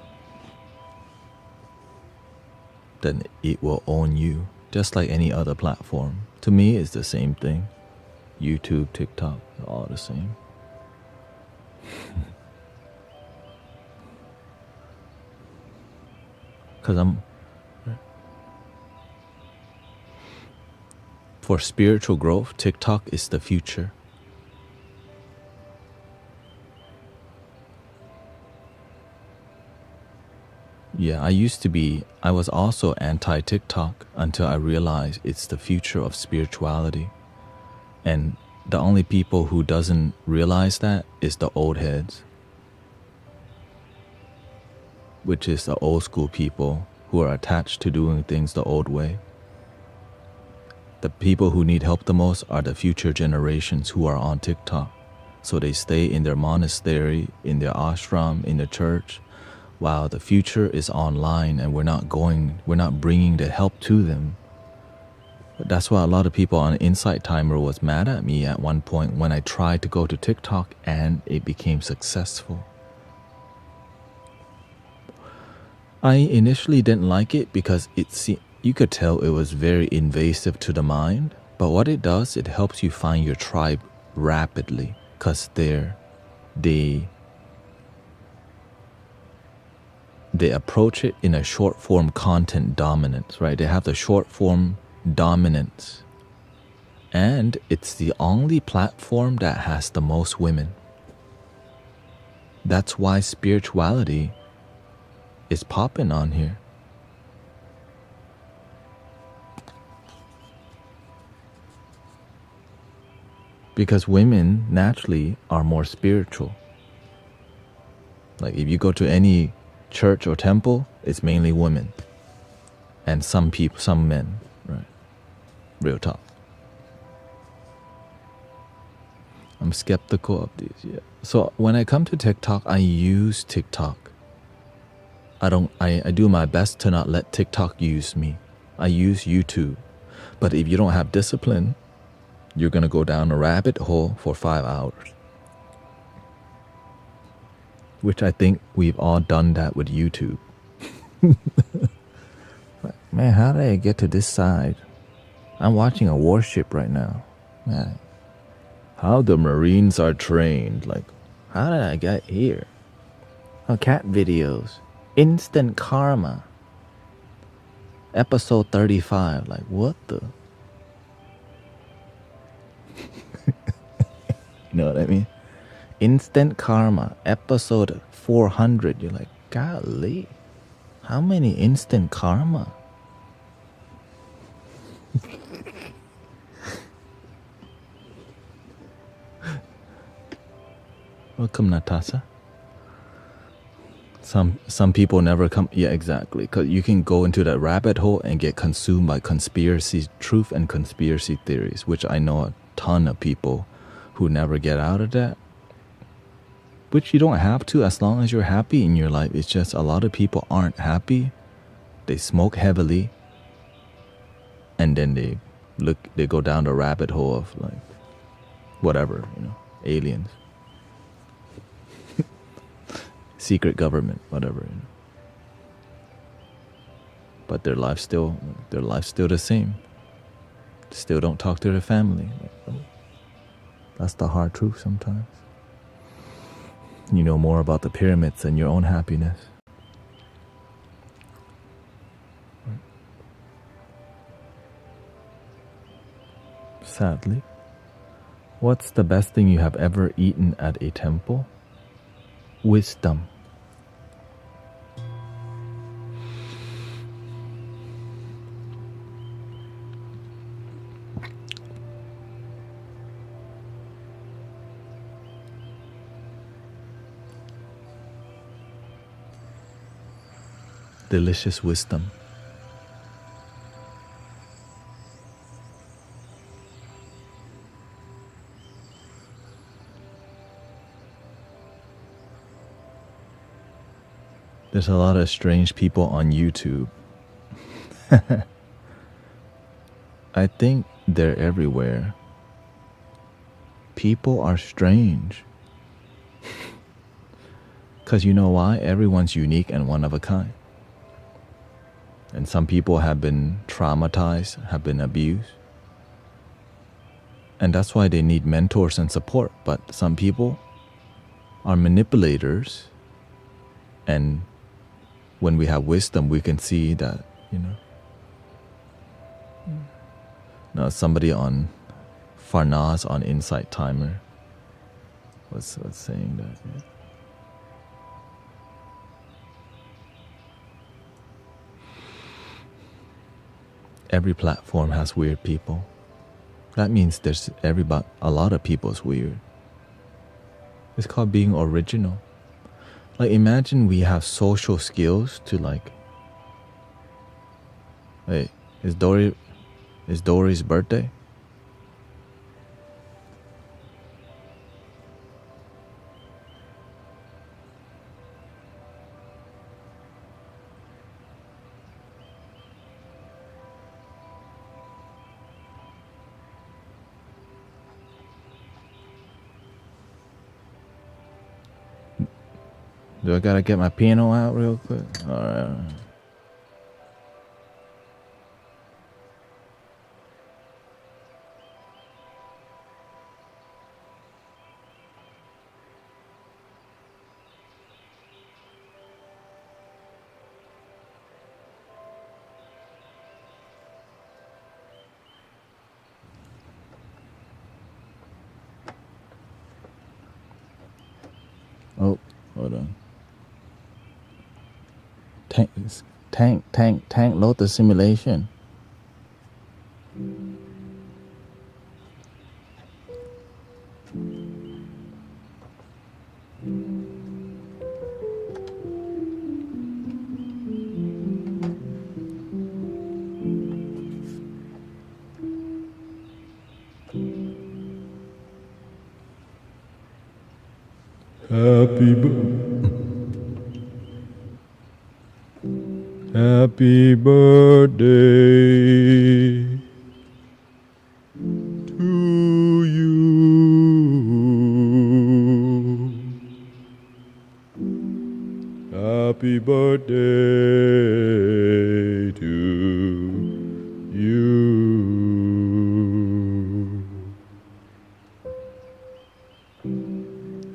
then it will own you, just like any other platform. To me, it's the same thing. YouTube, TikTok, all the same. For spiritual growth, TikTok is the future. Yeah, I was also anti-TikTok until I realized it's the future of spirituality. And the only people who doesn't realize that is the old heads, which is the old school people who are attached to doing things the old way. The people who need help the most are the future generations who are on TikTok. So they stay in their monastery, in their ashram, in the church, while the future is online and we're not bringing the help to them. But that's why a lot of people on Insight Timer was mad at me at one point when I tried to go to TikTok and it became successful. I initially didn't like it because you could tell it was very invasive to the mind, but what it does, it helps you find your tribe rapidly, because they approach it in a short form content dominance, right? They have the short form dominance, and it's the only platform that has the most women. That's why spirituality is popping on here. Because women naturally are more spiritual. Like if you go to any church or temple, it's mainly women. And some men, right? Real talk. I'm skeptical of these, yeah. So when I come to TikTok, I use TikTok. I do my best to not let TikTok use me. I use YouTube. But if you don't have discipline, you're going to go down a rabbit hole for 5 hours. Which I think we've all done that with YouTube. Man, how did I get to this side? I'm watching a warship right now. Man, how the Marines are trained. Like, how did I get here? Oh, cat videos. Instant karma. Episode 35. Like, what the? You know what I mean? Instant karma. Episode 400. You're like, golly. How many instant karma? Welcome, Natasha. Some people never come. Yeah, exactly. Because you can go into that rabbit hole and get consumed by truth and conspiracy theories, which I know a ton of people who never get out of that. Which you don't have to, as long as you're happy in your life. It's just a lot of people aren't happy. They smoke heavily, and then they go down the rabbit hole of like whatever, aliens. Secret government, whatever. But their life's still the same. Still don't talk to their family. That's the hard truth sometimes. You know more about the pyramids than your own happiness. Sadly. What's the best thing you have ever eaten at a temple? Wisdom. Delicious wisdom. There's a lot of strange people on YouTube. I think they're everywhere. People are strange. Because you know why? Everyone's unique and one of a kind. And some people have been traumatized, have been abused. And that's why they need mentors and support. But some people are manipulators. And when we have wisdom, we can see that, Now, somebody on Farnaz on Insight Timer was saying that. Yeah. Every platform has weird people. That means there's a lot of people's weird. It's called being original. Like, imagine we have social skills to like, hey, is Dory's birthday? Do I gotta get my piano out real quick? All right. Oh, hold on. Tank, load the simulation. Happy birthday to you. Happy birthday to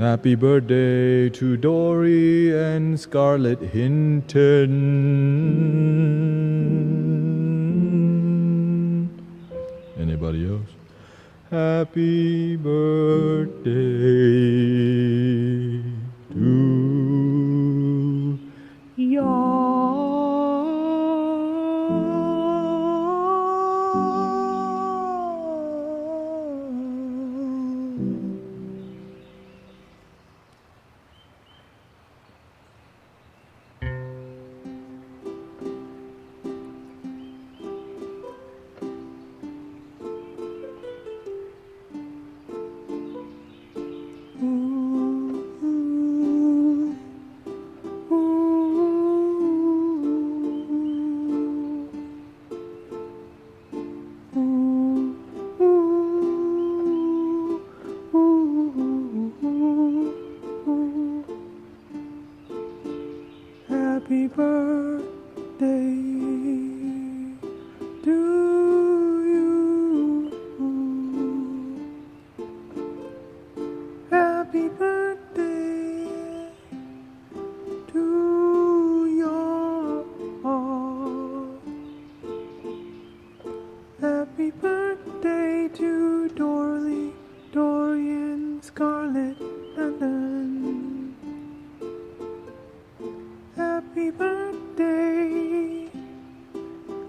Happy birthday to Dory and Scarlett Hinton. Anybody else? Happy birthday to y'all. Happy birthday to you. Happy birthday to y'all. Happy birthday to Dorley, Dorian, Scarlett, and happy birthday,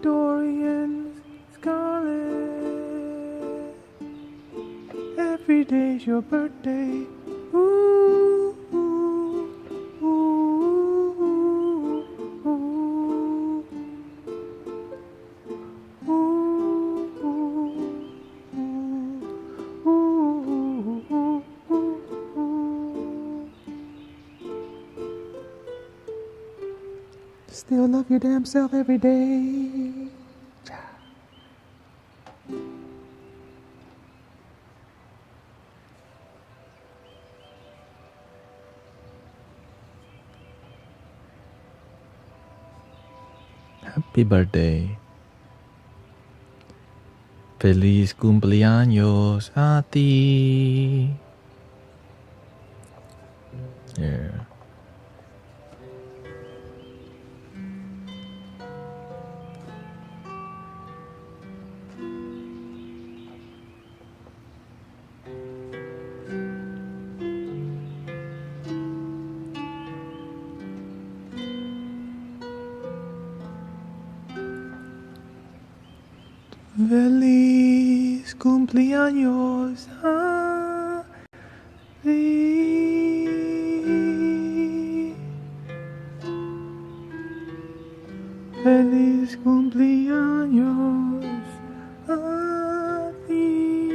Dorian, Scarlett. Every day's your birthday. Ooh, ooh, ooh, ooh, ooh. Still love your damn self every day. Happy birthday. Feliz cumpleaños a ti. Yeah. Feliz cumpleaños a ti. Feliz cumpleaños a ti.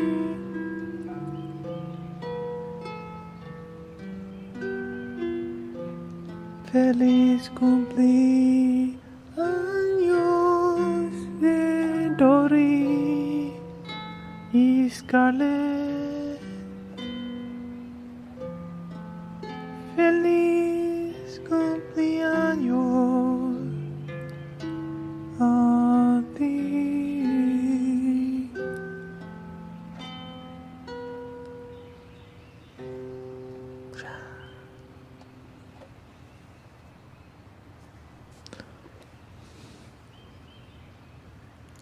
Feliz cumpleaños de Dory y Scarlett. Feliz cumpleaños a ti.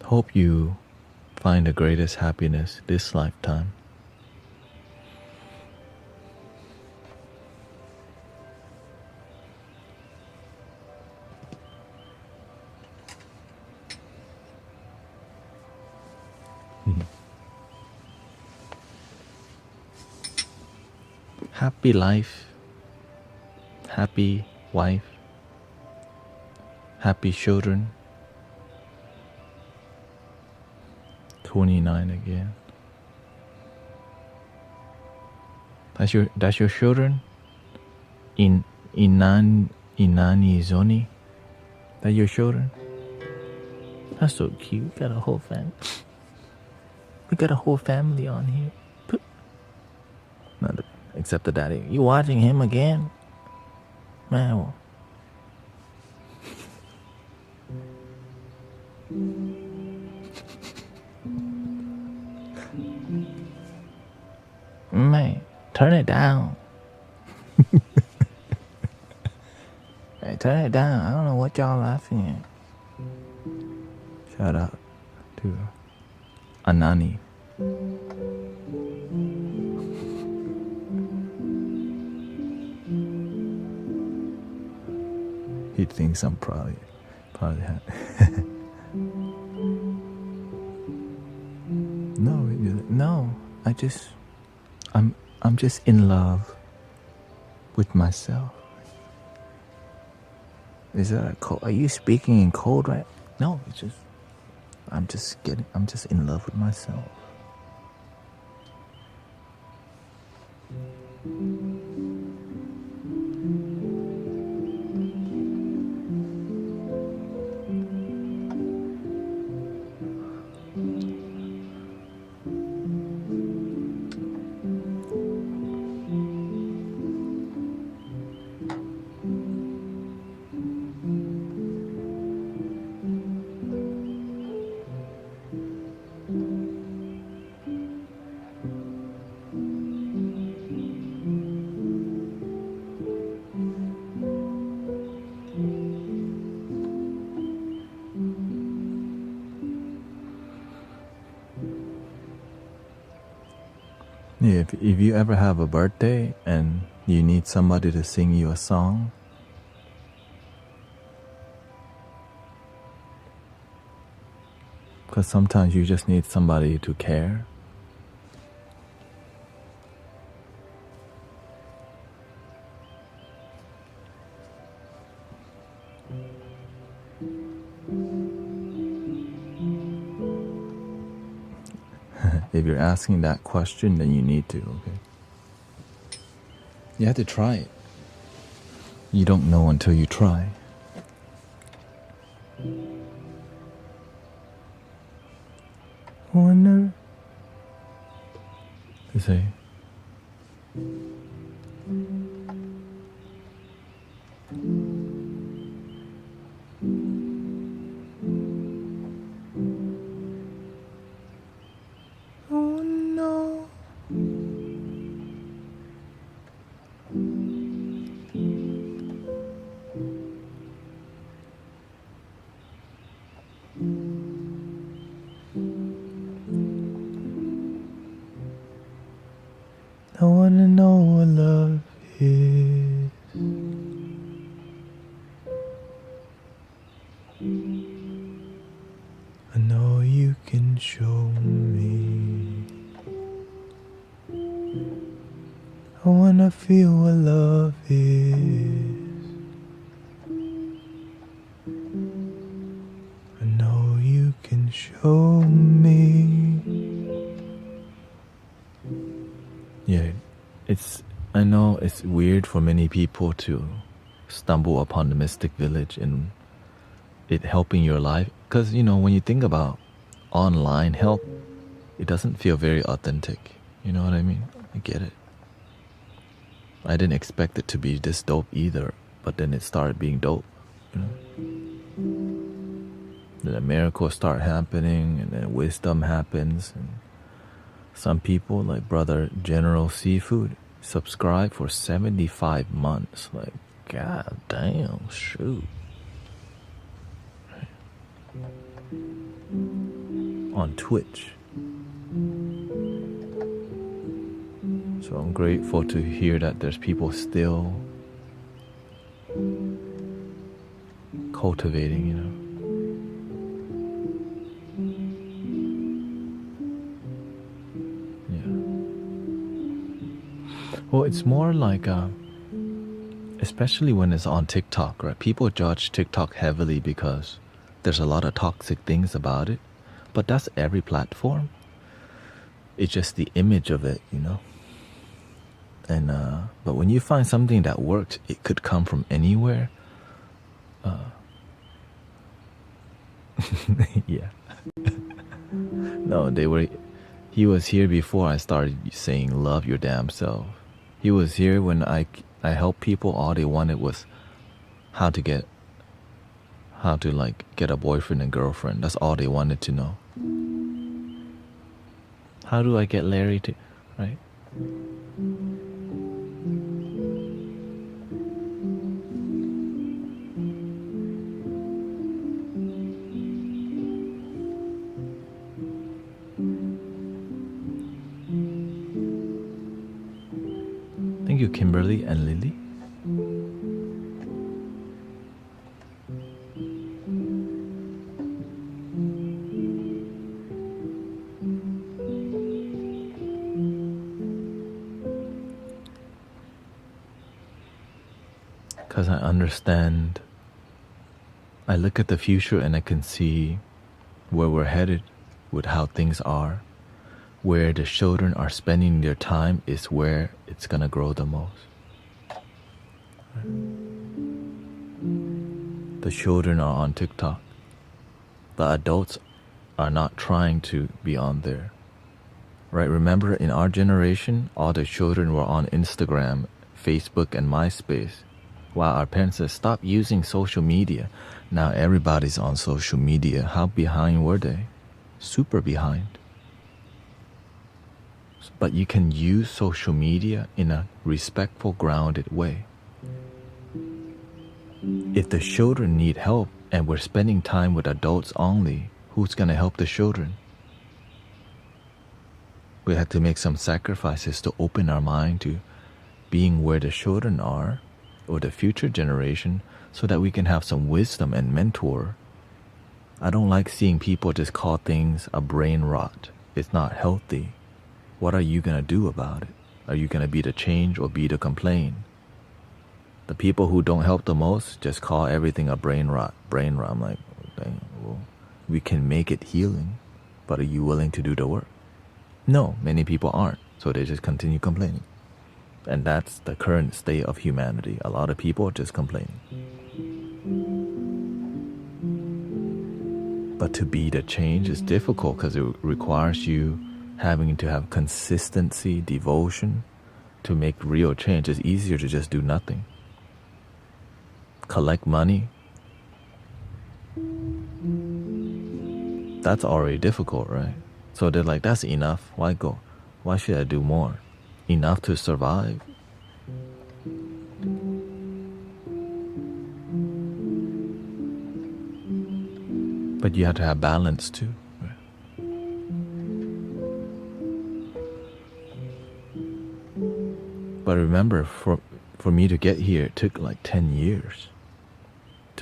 Hope you find the greatest happiness this lifetime. Happy life, happy wife, happy children. 29 again. That's your children? Inani Zoni? That your children? That's so cute. We got a whole family. We got a whole family on here. Not except the daddy. You watching him again? Man. Man, turn it down. turn it down. I don't know what y'all laughing at. Shout out to Anani. He thinks I'm probably No, I'm just in love with myself. Is that a code? Are you speaking in code, right? No, it's just I'm just in love with myself. Yeah, if you ever have a birthday and you need somebody to sing you a song, because sometimes you just need somebody to care. If you're asking that question, then you need to, okay? You have to try it. You don't know until you try. Wonder to say. Oh no. I wanna know what love is. I know you can show me. I wanna feel what love is. I know you can show me. Yeah, I know it's weird for many people to stumble upon the Mystic Village and it helping your life. Because, when you think about online help, it doesn't feel very authentic. You know what I mean? I get it. I didn't expect it to be this dope either, but then it started being dope, Then a miracle start happening, and then wisdom happens, and some people, like Brother General Seafood, subscribe for 75 months. Like, god damn, shoot. On Twitch. So I'm grateful to hear that there's people still cultivating, Well, it's more like, especially when it's on TikTok, right? People judge TikTok heavily because there's a lot of toxic things about it. But that's every platform. It's just the image of it, And but when you find something that works, it could come from anywhere. Yeah. No, he was here before I started saying love your damn self. He was here when I helped people. All they wanted was how to get a boyfriend and girlfriend. That's all they wanted to know. How do I get Larry to, right? Thank you, Kimberly and Lily. Because I understand, I look at the future and I can see where we're headed with how things are. Where the children are spending their time is where it's gonna grow the most. The children are on TikTok. The adults are not trying to be on there. Right? Remember, in our generation, all the children were on Instagram, Facebook, and MySpace. While our parents said, stop using social media. Now everybody's on social media. How behind were they? Super behind. But you can use social media in a respectful, grounded way. If the children need help and we're spending time with adults only, who's going to help the children? We have to make some sacrifices to open our mind to being where the children are or the future generation so that we can have some wisdom and mentor. I don't like seeing people just call things a brain rot. It's not healthy. What are you going to do about it? Are you going to be the change or be the complain? The people who don't help the most just call everything a brain rot. Brain rot. I'm like, dang, well, we can make it healing, but are you willing to do the work? No, many people aren't, so they just continue complaining. And that's the current state of humanity. A lot of people are just complaining. But to be the change is difficult because it requires you having to have consistency, devotion to make real change. It's easier to just do nothing. Collect money. That's already difficult, right? So they're like, that's enough. Why go? Why should I do more? Enough to survive? But you have to have balance too. But remember, for me to get here, it took like 10 years.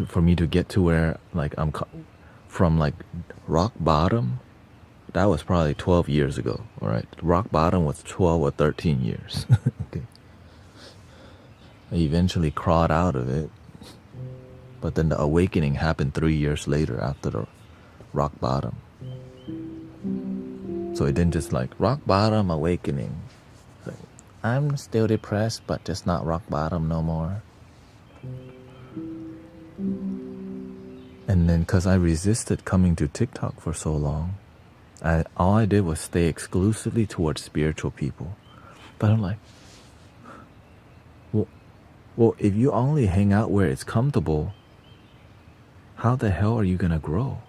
For me to get to where like I'm from like rock bottom, that was probably 12 years ago, all right? Rock bottom was 12 or 13 years. Okay. I eventually crawled out of it, but then the awakening happened 3 years later after the rock bottom. So it didn't just like rock bottom, awakening. Like, I'm still depressed, but just not rock bottom no more. And then because I resisted coming to TikTok for so long, all I did was stay exclusively towards spiritual people. But I'm like, well, if you only hang out where it's comfortable, how the hell are you gonna grow?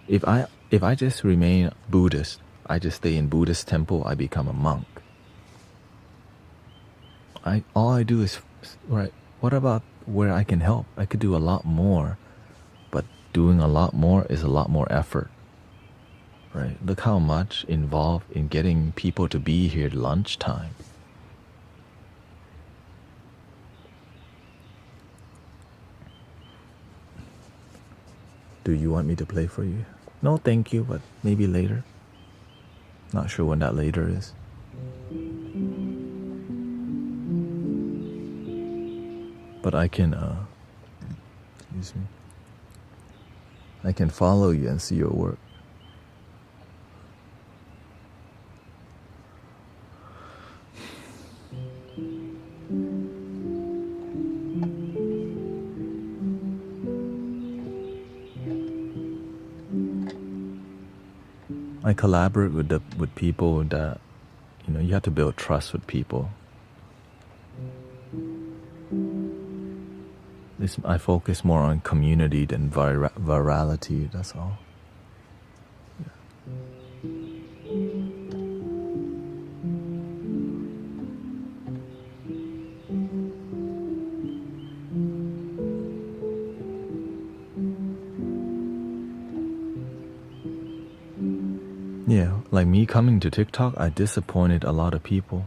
If I just remain Buddhist, I just stay in Buddhist temple, I become a monk. All I do is, right, what about where I can help? I could do a lot more, but doing a lot more is a lot more effort, right? Look how much involved in getting people to be here at lunchtime. Do you want me to play for you? No, thank you, but maybe later. Not sure when that later is. But I can, excuse me. I can follow you and see your work. I collaborate with people that, you have to build trust with people. I focus more on community than virality, that's all. Yeah, like me coming to TikTok, I disappointed a lot of people.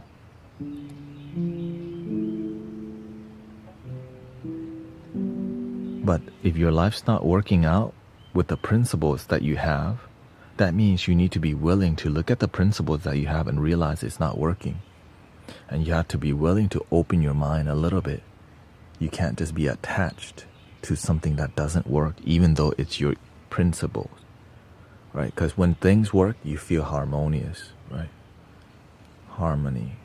But if your life's not working out with the principles that you have, that means you need to be willing to look at the principles that you have and realize it's not working. And you have to be willing to open your mind a little bit. You can't just be attached to something that doesn't work, even though it's your principles, right? Because when things work, you feel harmonious, right? Harmony.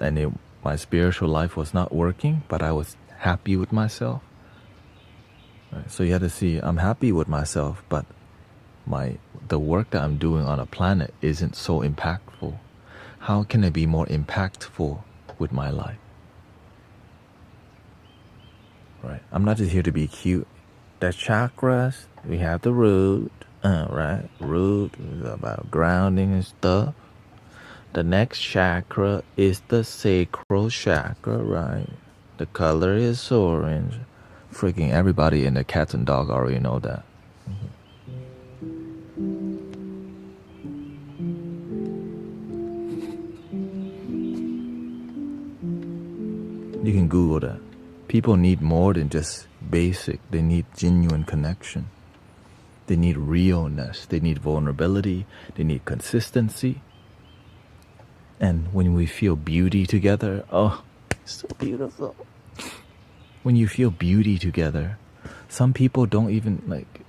And my spiritual life was not working, but I was happy with myself. Right? So you have to see, I'm happy with myself, but the work that I'm doing on a planet isn't so impactful. How can I be more impactful with my life? Right? I'm not just here to be cute. The chakras, we have the root, right? Root is about grounding and stuff. The next chakra is the sacral chakra, right? The color is orange. Freaking everybody in the cats and dog already know that. You can Google that. People need more than just basic. They need genuine connection. They need realness. They need vulnerability. They need consistency. And when we feel beauty together, oh, it's so beautiful. When you feel beauty together, some people don't even like.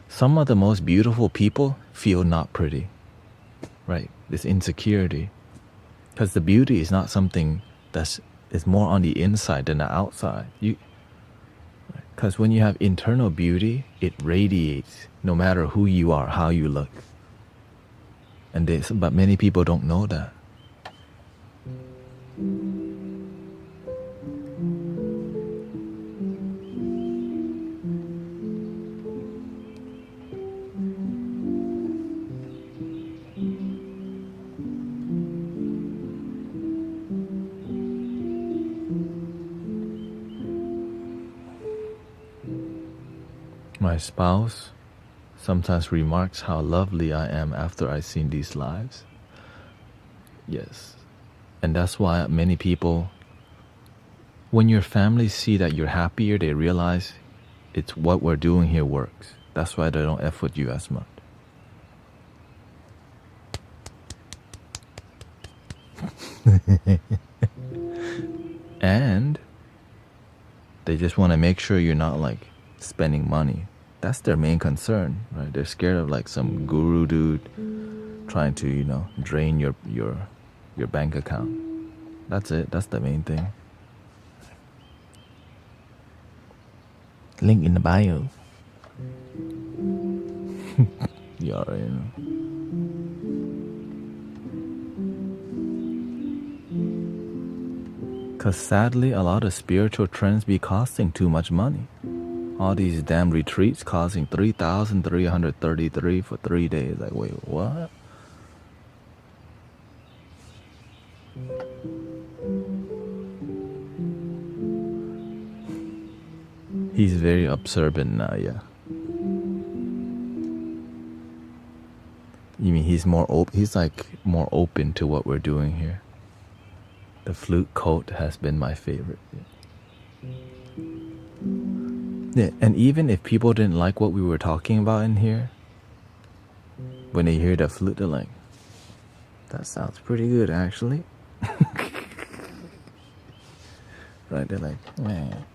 Some of the most beautiful people feel not pretty, right? This insecurity. Because the beauty is not something that's more on the inside than the outside. Because when you have internal beauty, it radiates no matter who you are, how you look. But many people don't know that. My spouse sometimes remarks how lovely I am after I've seen these lives. Yes. And that's why many people, when your family see that you're happier, they realize it's what we're doing here works. That's why they don't F with you as much. And they just want to make sure you're not like spending money. That's their main concern, right? They're scared of like some guru dude trying to, drain your bank account. That's it. That's the main thing. Link in the bio. You already know. Because sadly, a lot of spiritual trends be costing too much money. All these damn retreats costing $3,333 for 3 days. Like, wait, what? He's very observant now, yeah. You mean he's more open? He's like more open to what we're doing here. The flute coat has been my favorite. Yeah, and even if people didn't like what we were talking about in here, when they hear the flute, they're like, that sounds pretty good, actually. Right? They're like, man.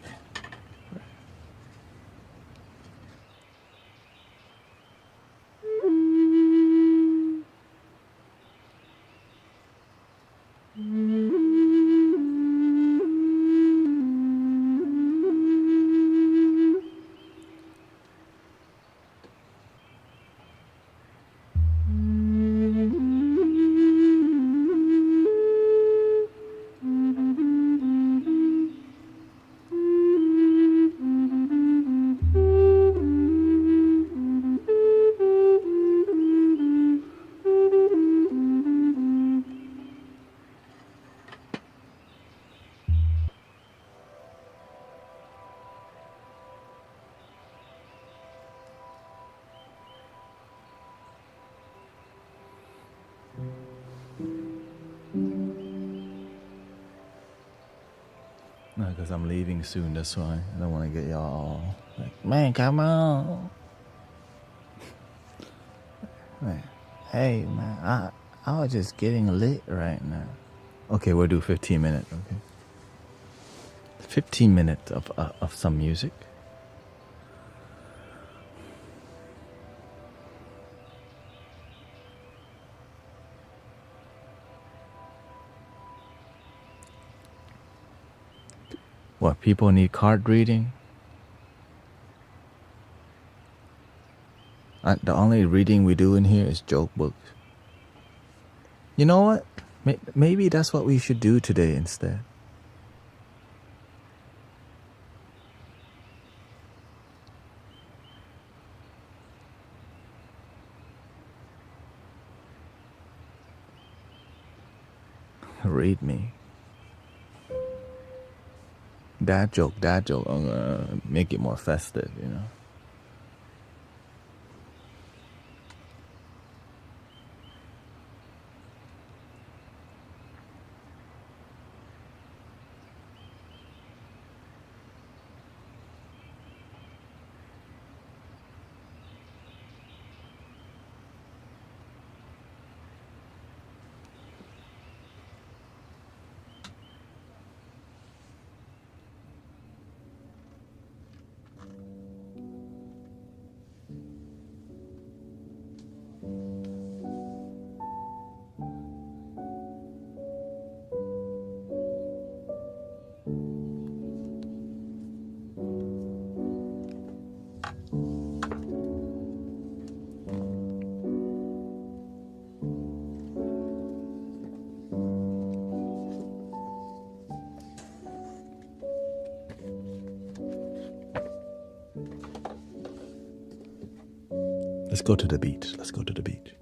because I'm leaving soon. That's why I don't want to get y'all all like, man, come on. Man, hey, man, I was just getting lit right now. Okay, we'll do 15 minutes. Okay, 15 minutes of some music. What, people need card reading? The only reading we do in here is joke books. You know what? Maybe that's what we should do today instead. Read me. Dad joke. I'm gonna make it more festive, you know. Let's go to the beach.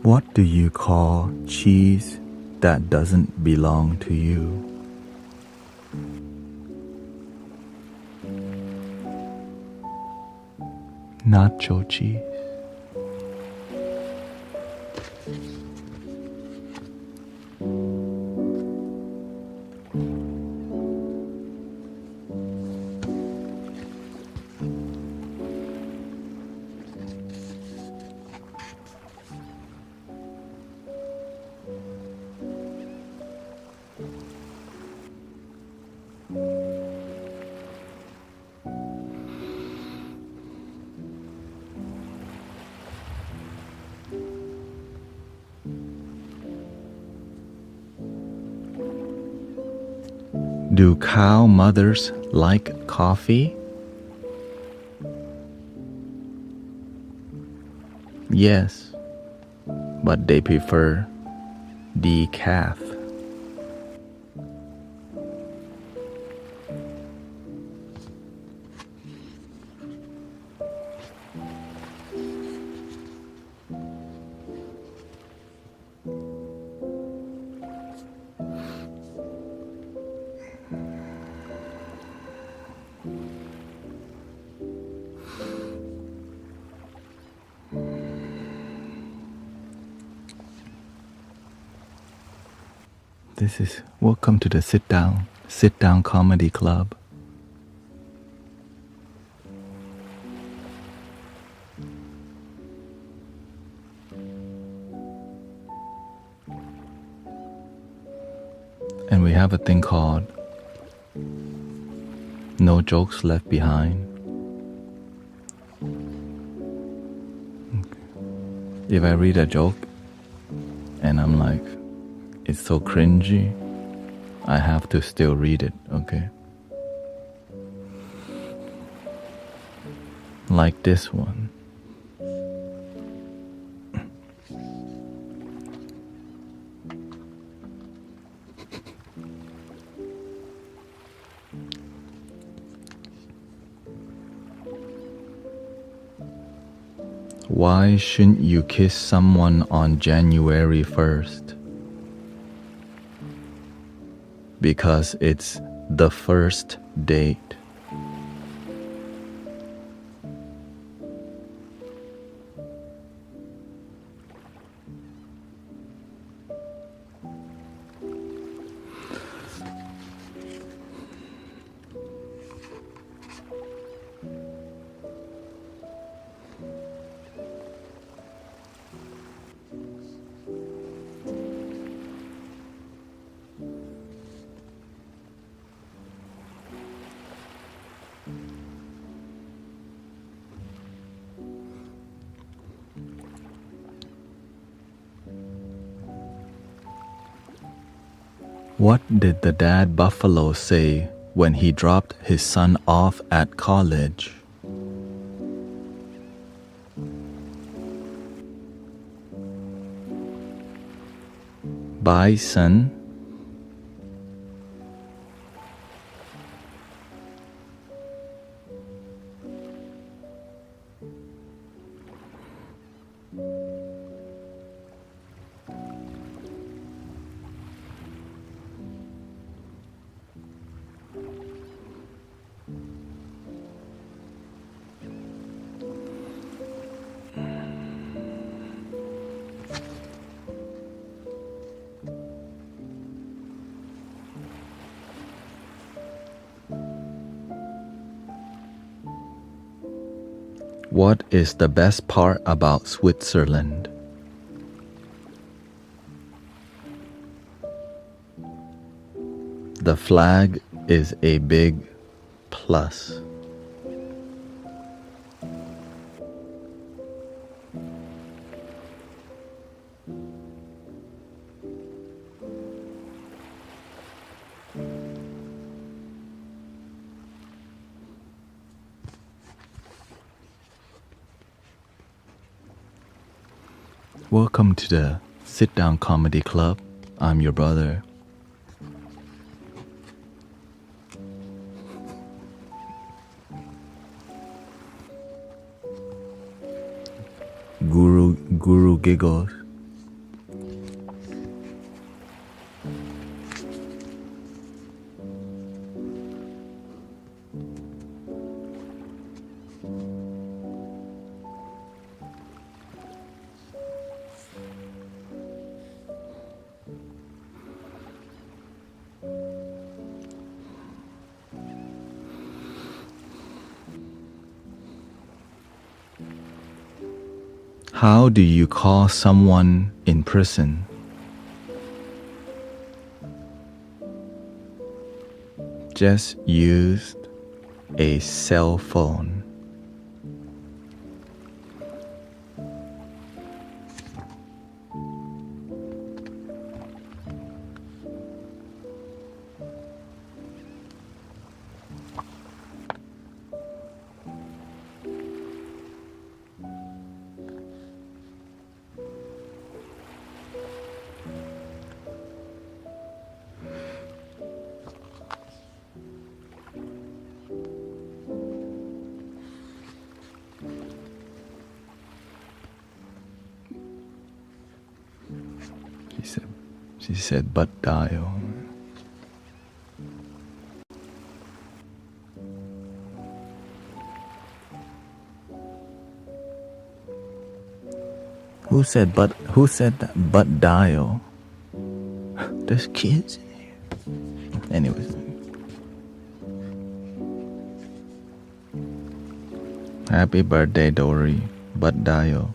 What do you call cheese that doesn't belong to you? Nacho cheese. Do cow mothers like coffee? Yes, but they prefer decaf. This is welcome to the sit down comedy club. And we have a thing called No Jokes Left Behind. Okay. If I read a joke and I'm like, it's so cringy, I have to still read it, okay? Like this one. Why shouldn't you kiss someone on January 1st? Because it's the first date. What did the dad buffalo say when he dropped his son off at college? Bye, son. What is the best part about Switzerland? The flag is a big plus. Welcome to the Sit Down Comedy Club. I'm your brother. Guru giggles. How do you call someone in prison? Just used a cell phone. She said, but dial. Who said that but dial? There's kids in here. Anyways. Happy birthday, Dory. But dial.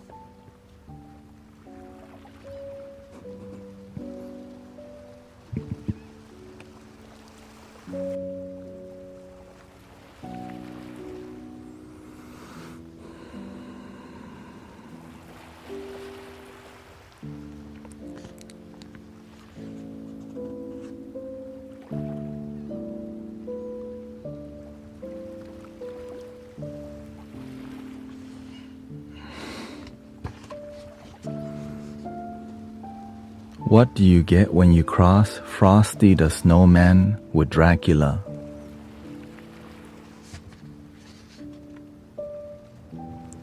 What do you get when you cross Frosty the Snowman with Dracula?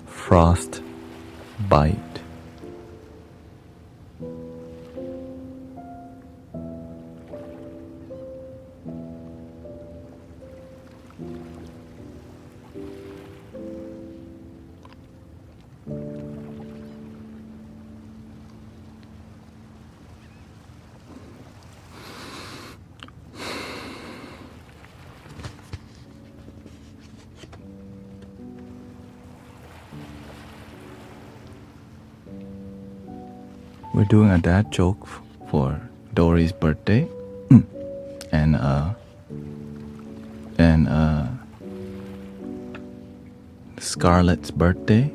Frost bite. We're doing a dad joke for Dory's birthday and Scarlett's birthday.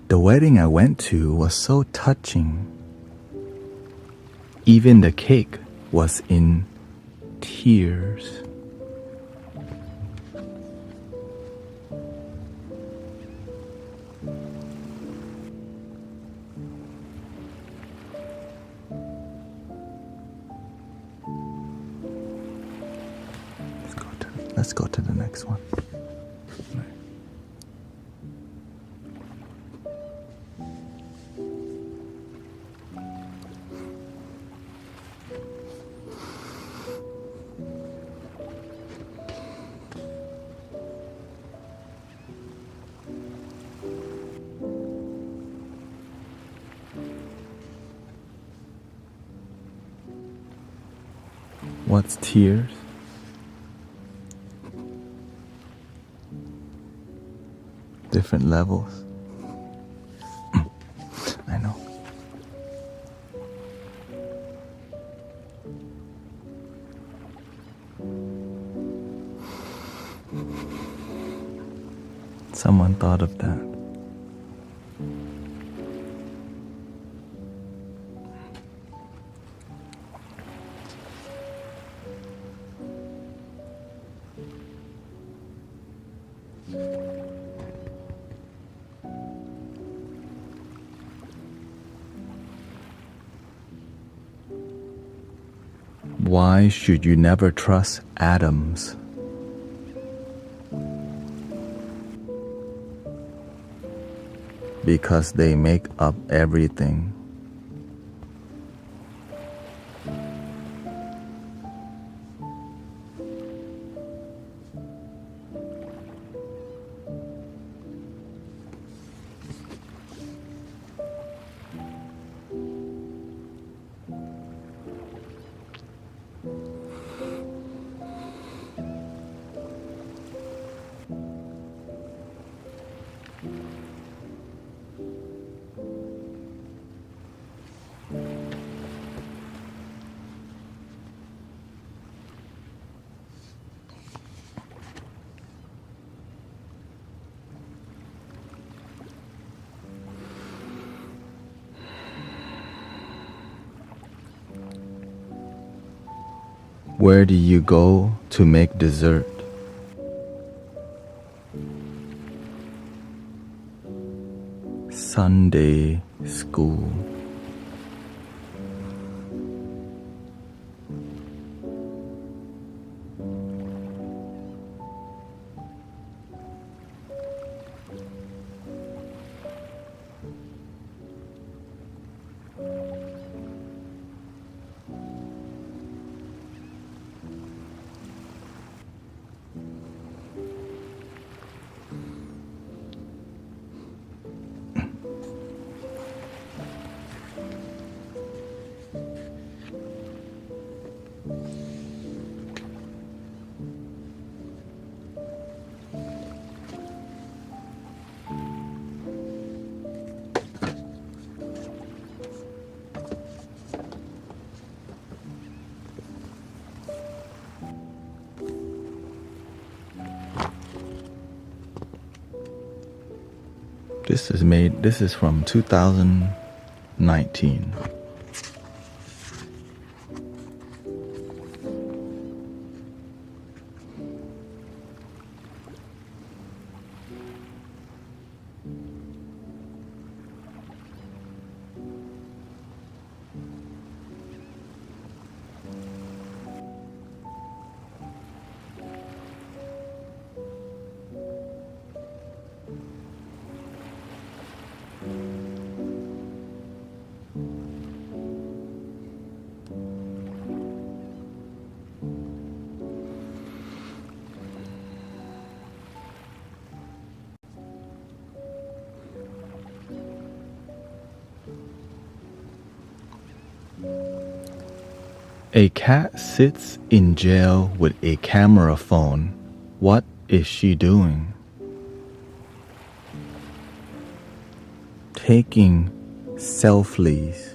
The wedding I went to was so touching. Even the cake was in tears. Let's go to the next one. What's tears? Different levels. I know. Someone thought of that. Why should you never trust atoms? Because they make up everything. Where do you go to make dessert? Sunday school. This is from 2019. A cat sits in jail with a camera phone. What is she doing? Taking selfies.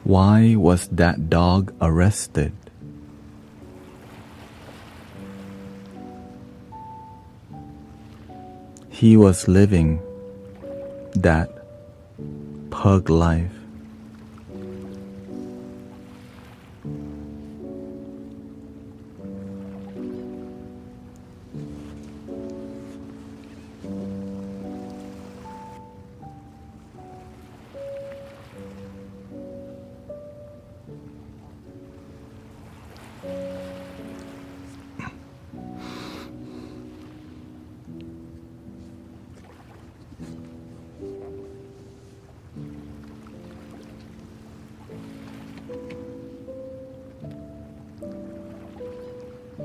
Why was that dog arrested? He was living that pug life.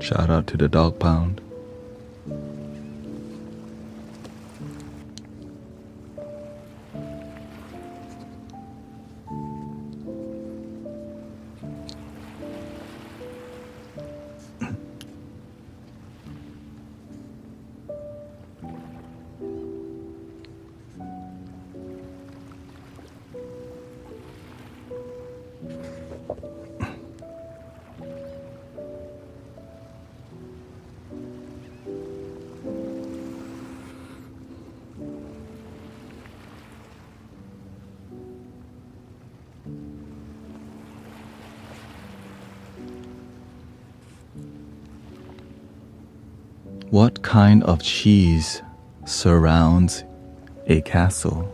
Shout out to the dog pound. What kind of cheese surrounds a castle?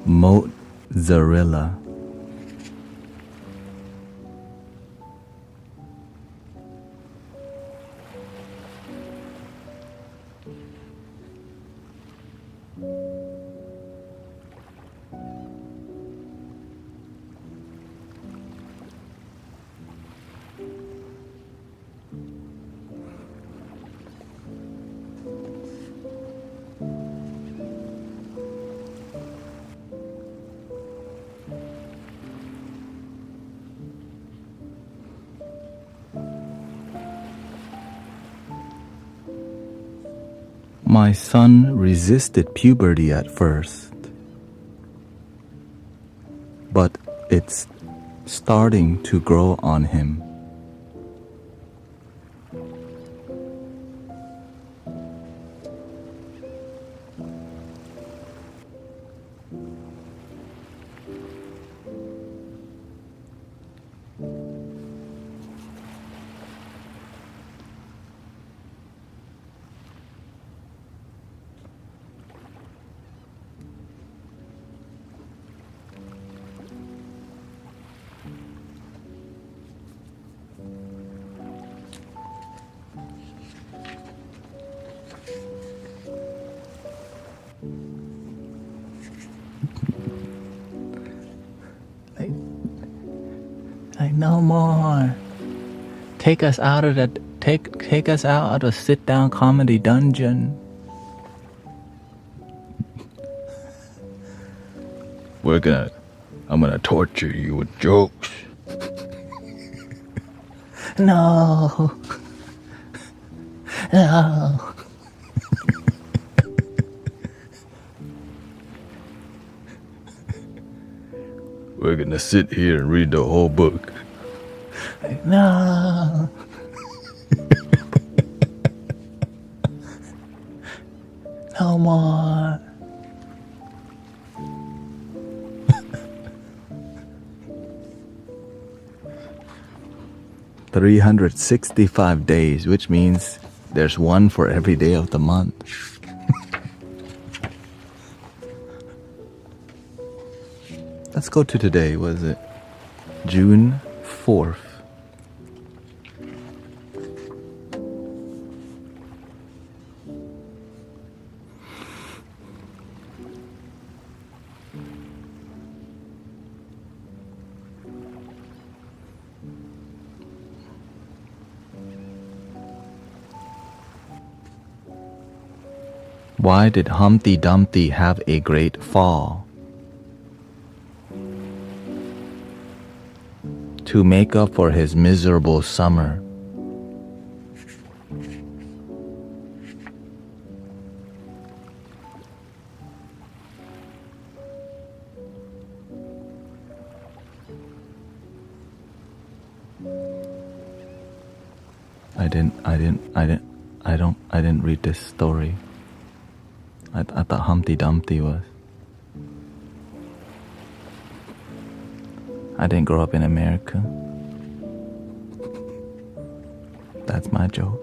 Mozzarella. My son resisted puberty at first, but it's starting to grow on him. no more. Take us out of the take us out of the sit-down comedy dungeon. I'm gonna torture you with jokes. No. No. We're gonna sit here and read the whole book. No. No more. 365 days, which means there's one for every day of the month. Let's go to today. What is it? June 4th. Why did Humpty Dumpty have a great fall? To make up for his miserable summer. I didn't read this story. I thought Humpty Dumpty was. I didn't grow up in America. That's my joke.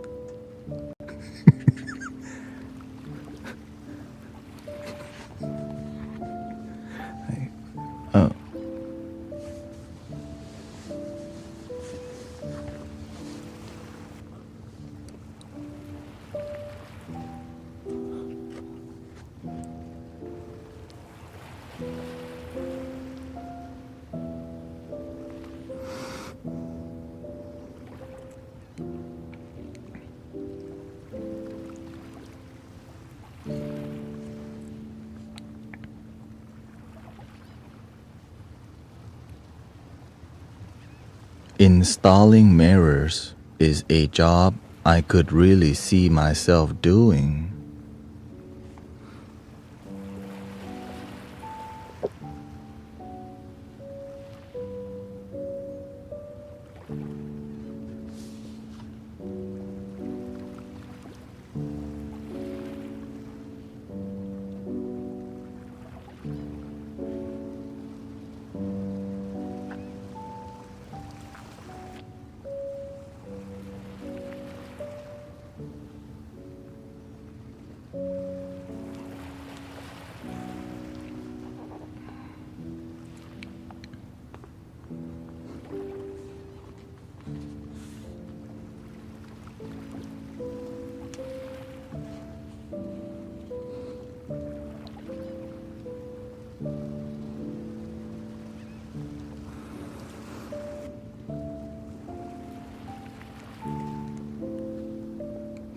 Oh. Installing mirrors is a job I could really see myself doing.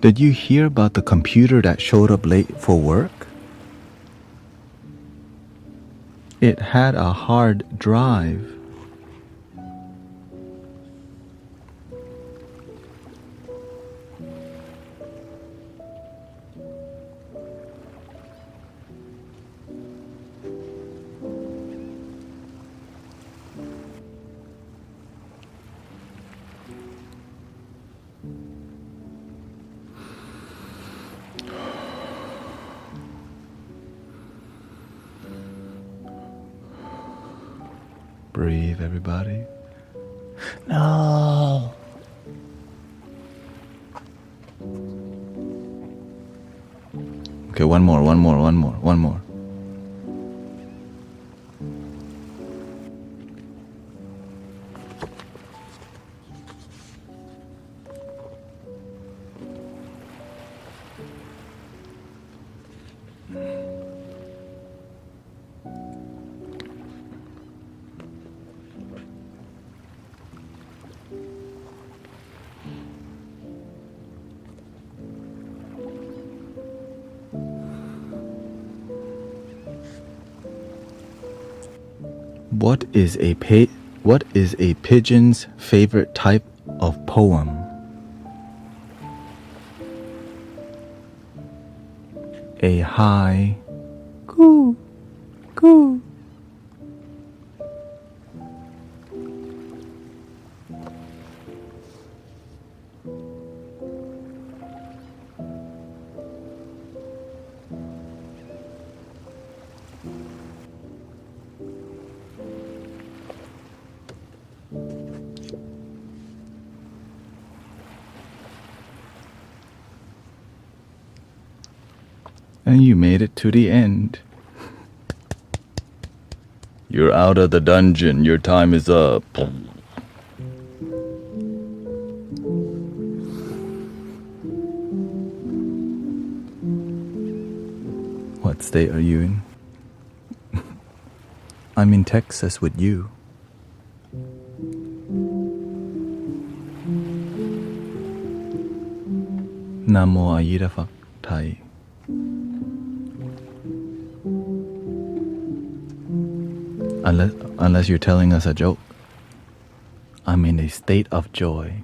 Did you hear about the computer that showed up late for work? It had a hard drive. Breathe, everybody. No. Okay, one more. What is a pigeon's favorite type of poem? A high coo coo. And you made it to the end. You're out of the dungeon. Your time is up. What state are you in? I'm in Texas with you. Namo Ayida Phật Thầy. Unless you're telling us a joke. I'm in a state of joy.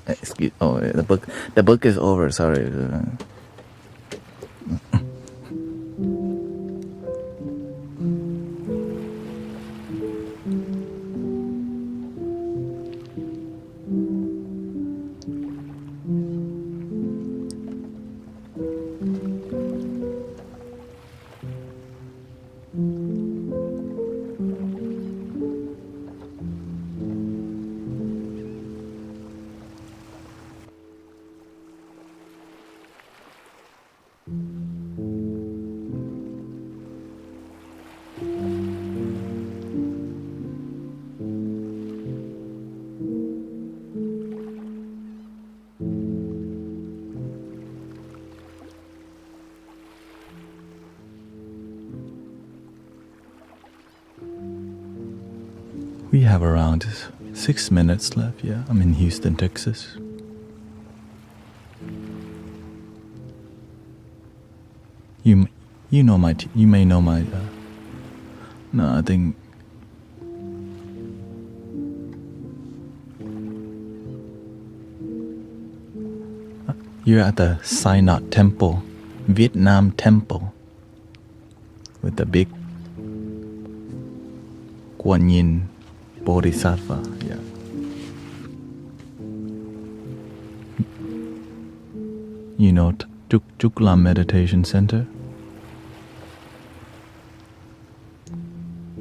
Excuse. Oh, the book is over. Sorry. We have around 6 minutes left. Yeah, I'm in Houston, Texas. You know you may know my. No, I think. You're at the Sinat Temple, Vietnam Temple, with the big Kuan Yin Bodhisattva. Yeah. You know Chuklam Meditation Center?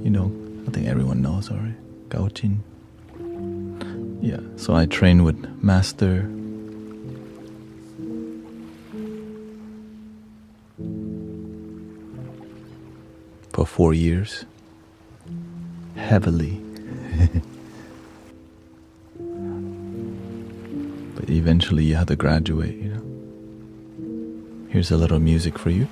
You know, I think everyone knows already. Gaochin. Yeah, so I train with Master for 4 years. Heavily. But eventually you have to graduate, you know. Here's a little music for you.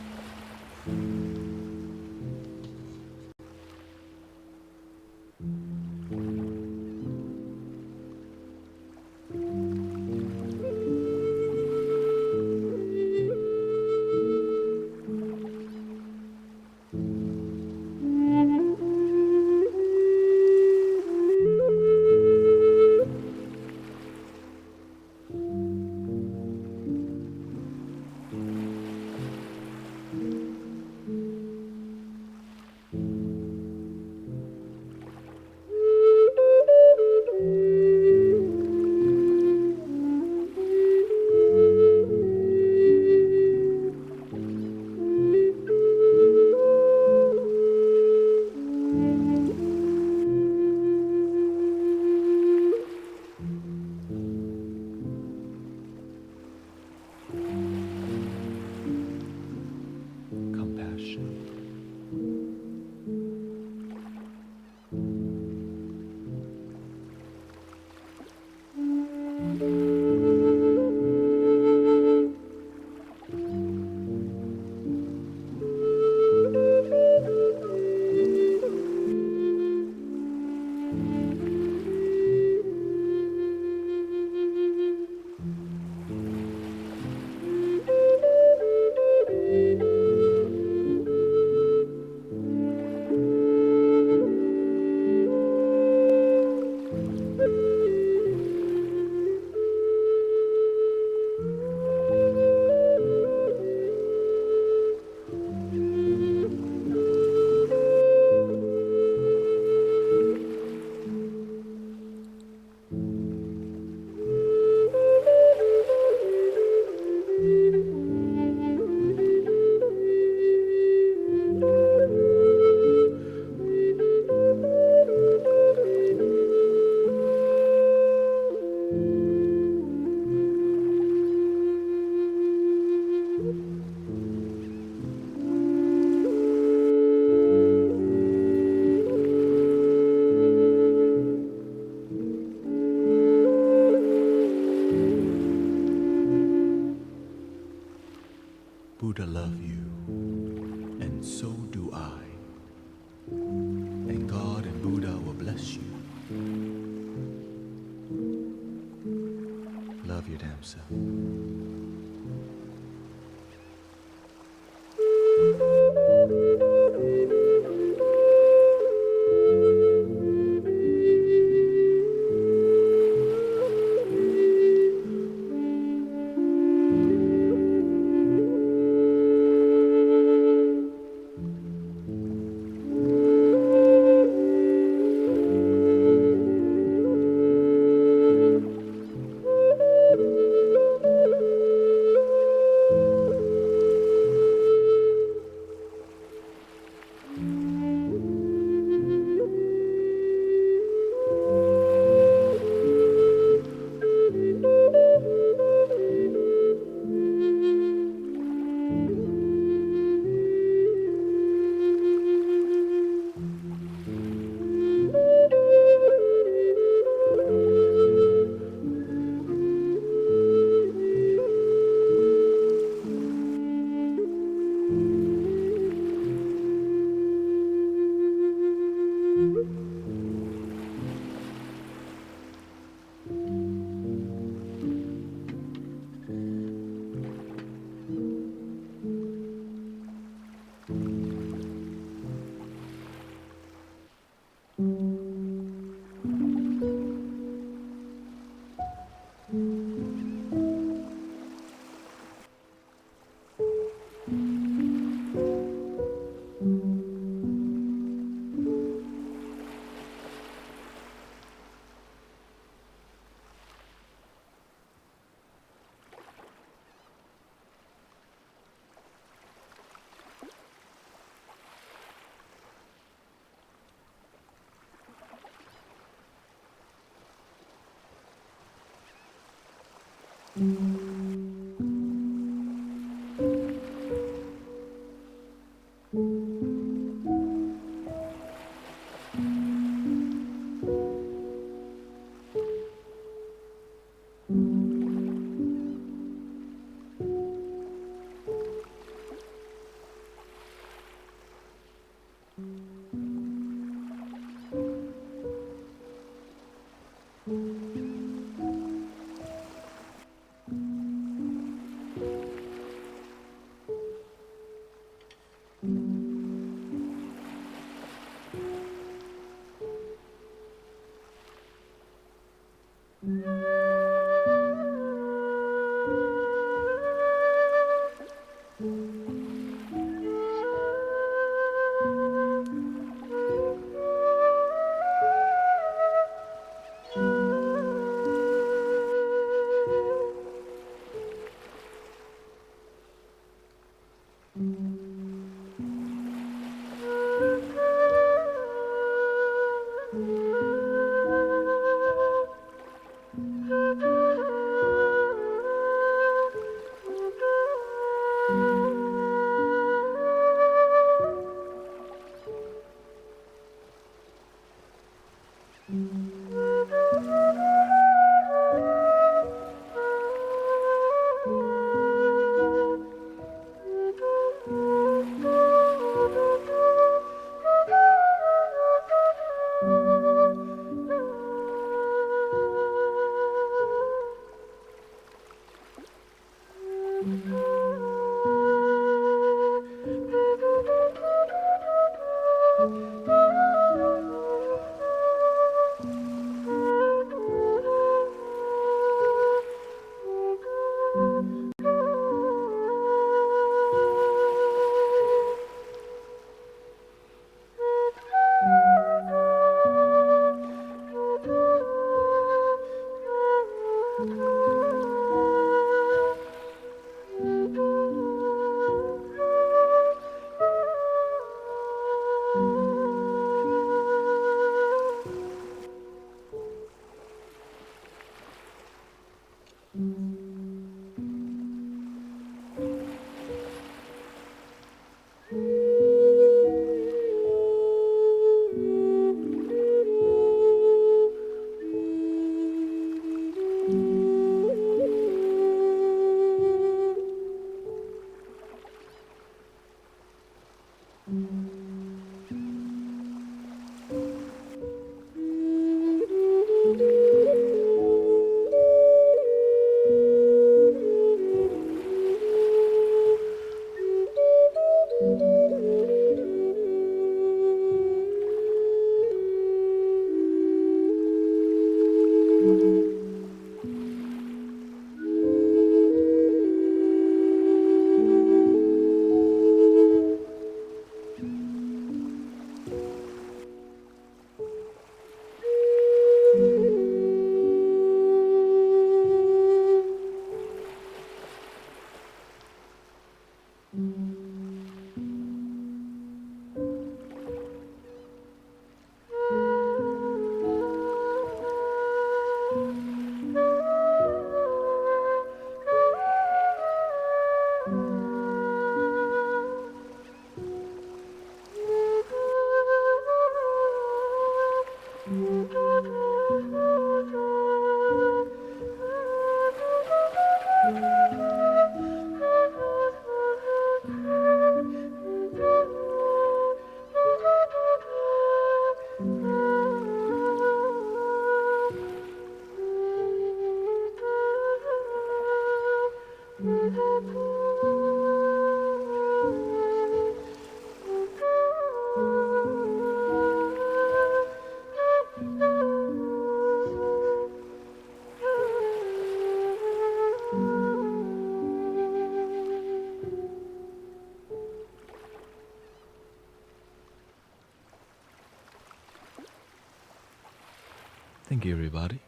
Thank you, everybody.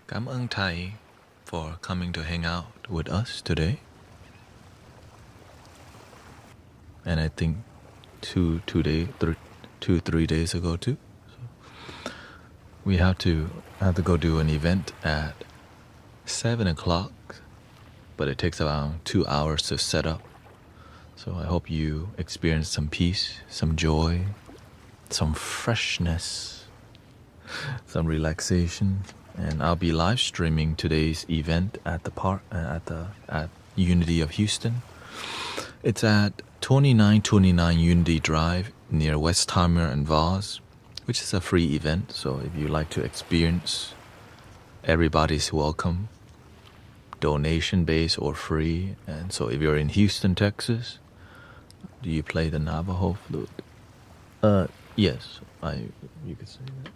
Cảm ơn thầy for coming to hang out with us today. And I think 3 days ago too. So we have to go do an event at 7 o'clock, but it takes around 2 hours to set up. So I hope you experience some peace, some joy, some freshness, some relaxation, and I'll be live streaming today's event at the park at Unity of Houston. It's at 2929 Unity Drive near Westheimer and Vaz, which is a free event. So if you like to experience, everybody's welcome, donation based or free. And so if you're in Houston, Texas, do you play the Navajo flute? Yes, you could say that.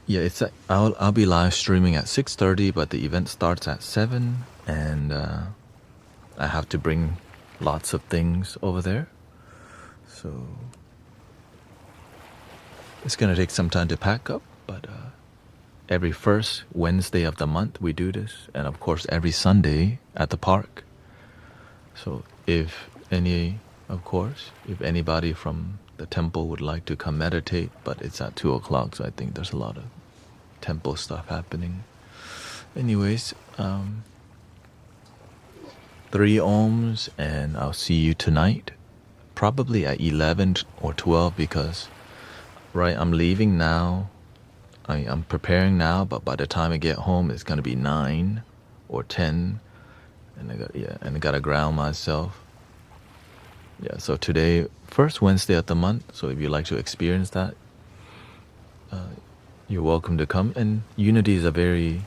Yeah, I'll be live streaming at 6:30, but the event starts at 7, and I have to bring lots of things over there. So it's gonna take some time to pack up, but every first Wednesday of the month we do this, and of course every Sunday at the park. So if anybody from the temple would like to come meditate, but it's at 2 o'clock, so I think there's a lot of temple stuff happening. Anyways, 3 ohms, and I'll see you tonight, probably at 11 or 12, because I'm leaving now. I'm preparing now, but by the time I get home, it's gonna be 9 or 10, and I gotta ground myself. Yeah, so today, first Wednesday of the month, so if you like to experience that, you're welcome to come. And Unity is a very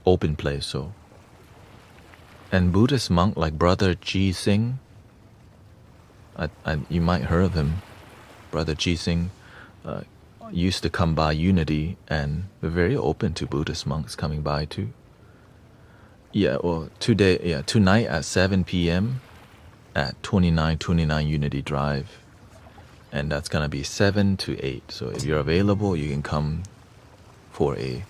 open place, so. And Buddhist monk like Brother Ji Sing, you might heard of him. Brother Ji Sing used to come by Unity, and we're very open to Buddhist monks coming by too. Yeah, well, tonight at 7 p.m. at 2929 Unity Drive, and that's gonna be 7 to 8. So if you're available, you can come for a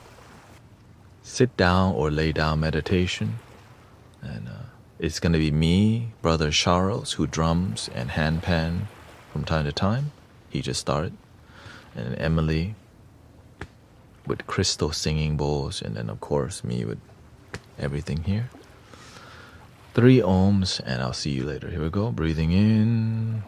sit down or lay down meditation, and it's gonna be me, Brother Charles, who drums and handpan from time to time. He just started, and Emily with crystal singing bowls, and then of course me with everything here. 3 ohms, and I'll see you later. Here we go. Breathing in.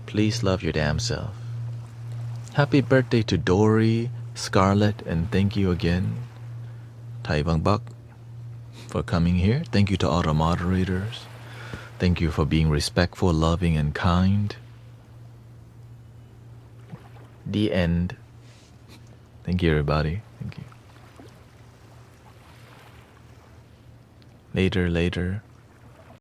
Please love your damn self. Happy birthday to Dory, Scarlett, and thank you again, Thai Bang Bak, for coming here. Thank you to all the moderators. Thank you for being respectful, loving, and kind. The end. Thank you, everybody. Thank you. Later.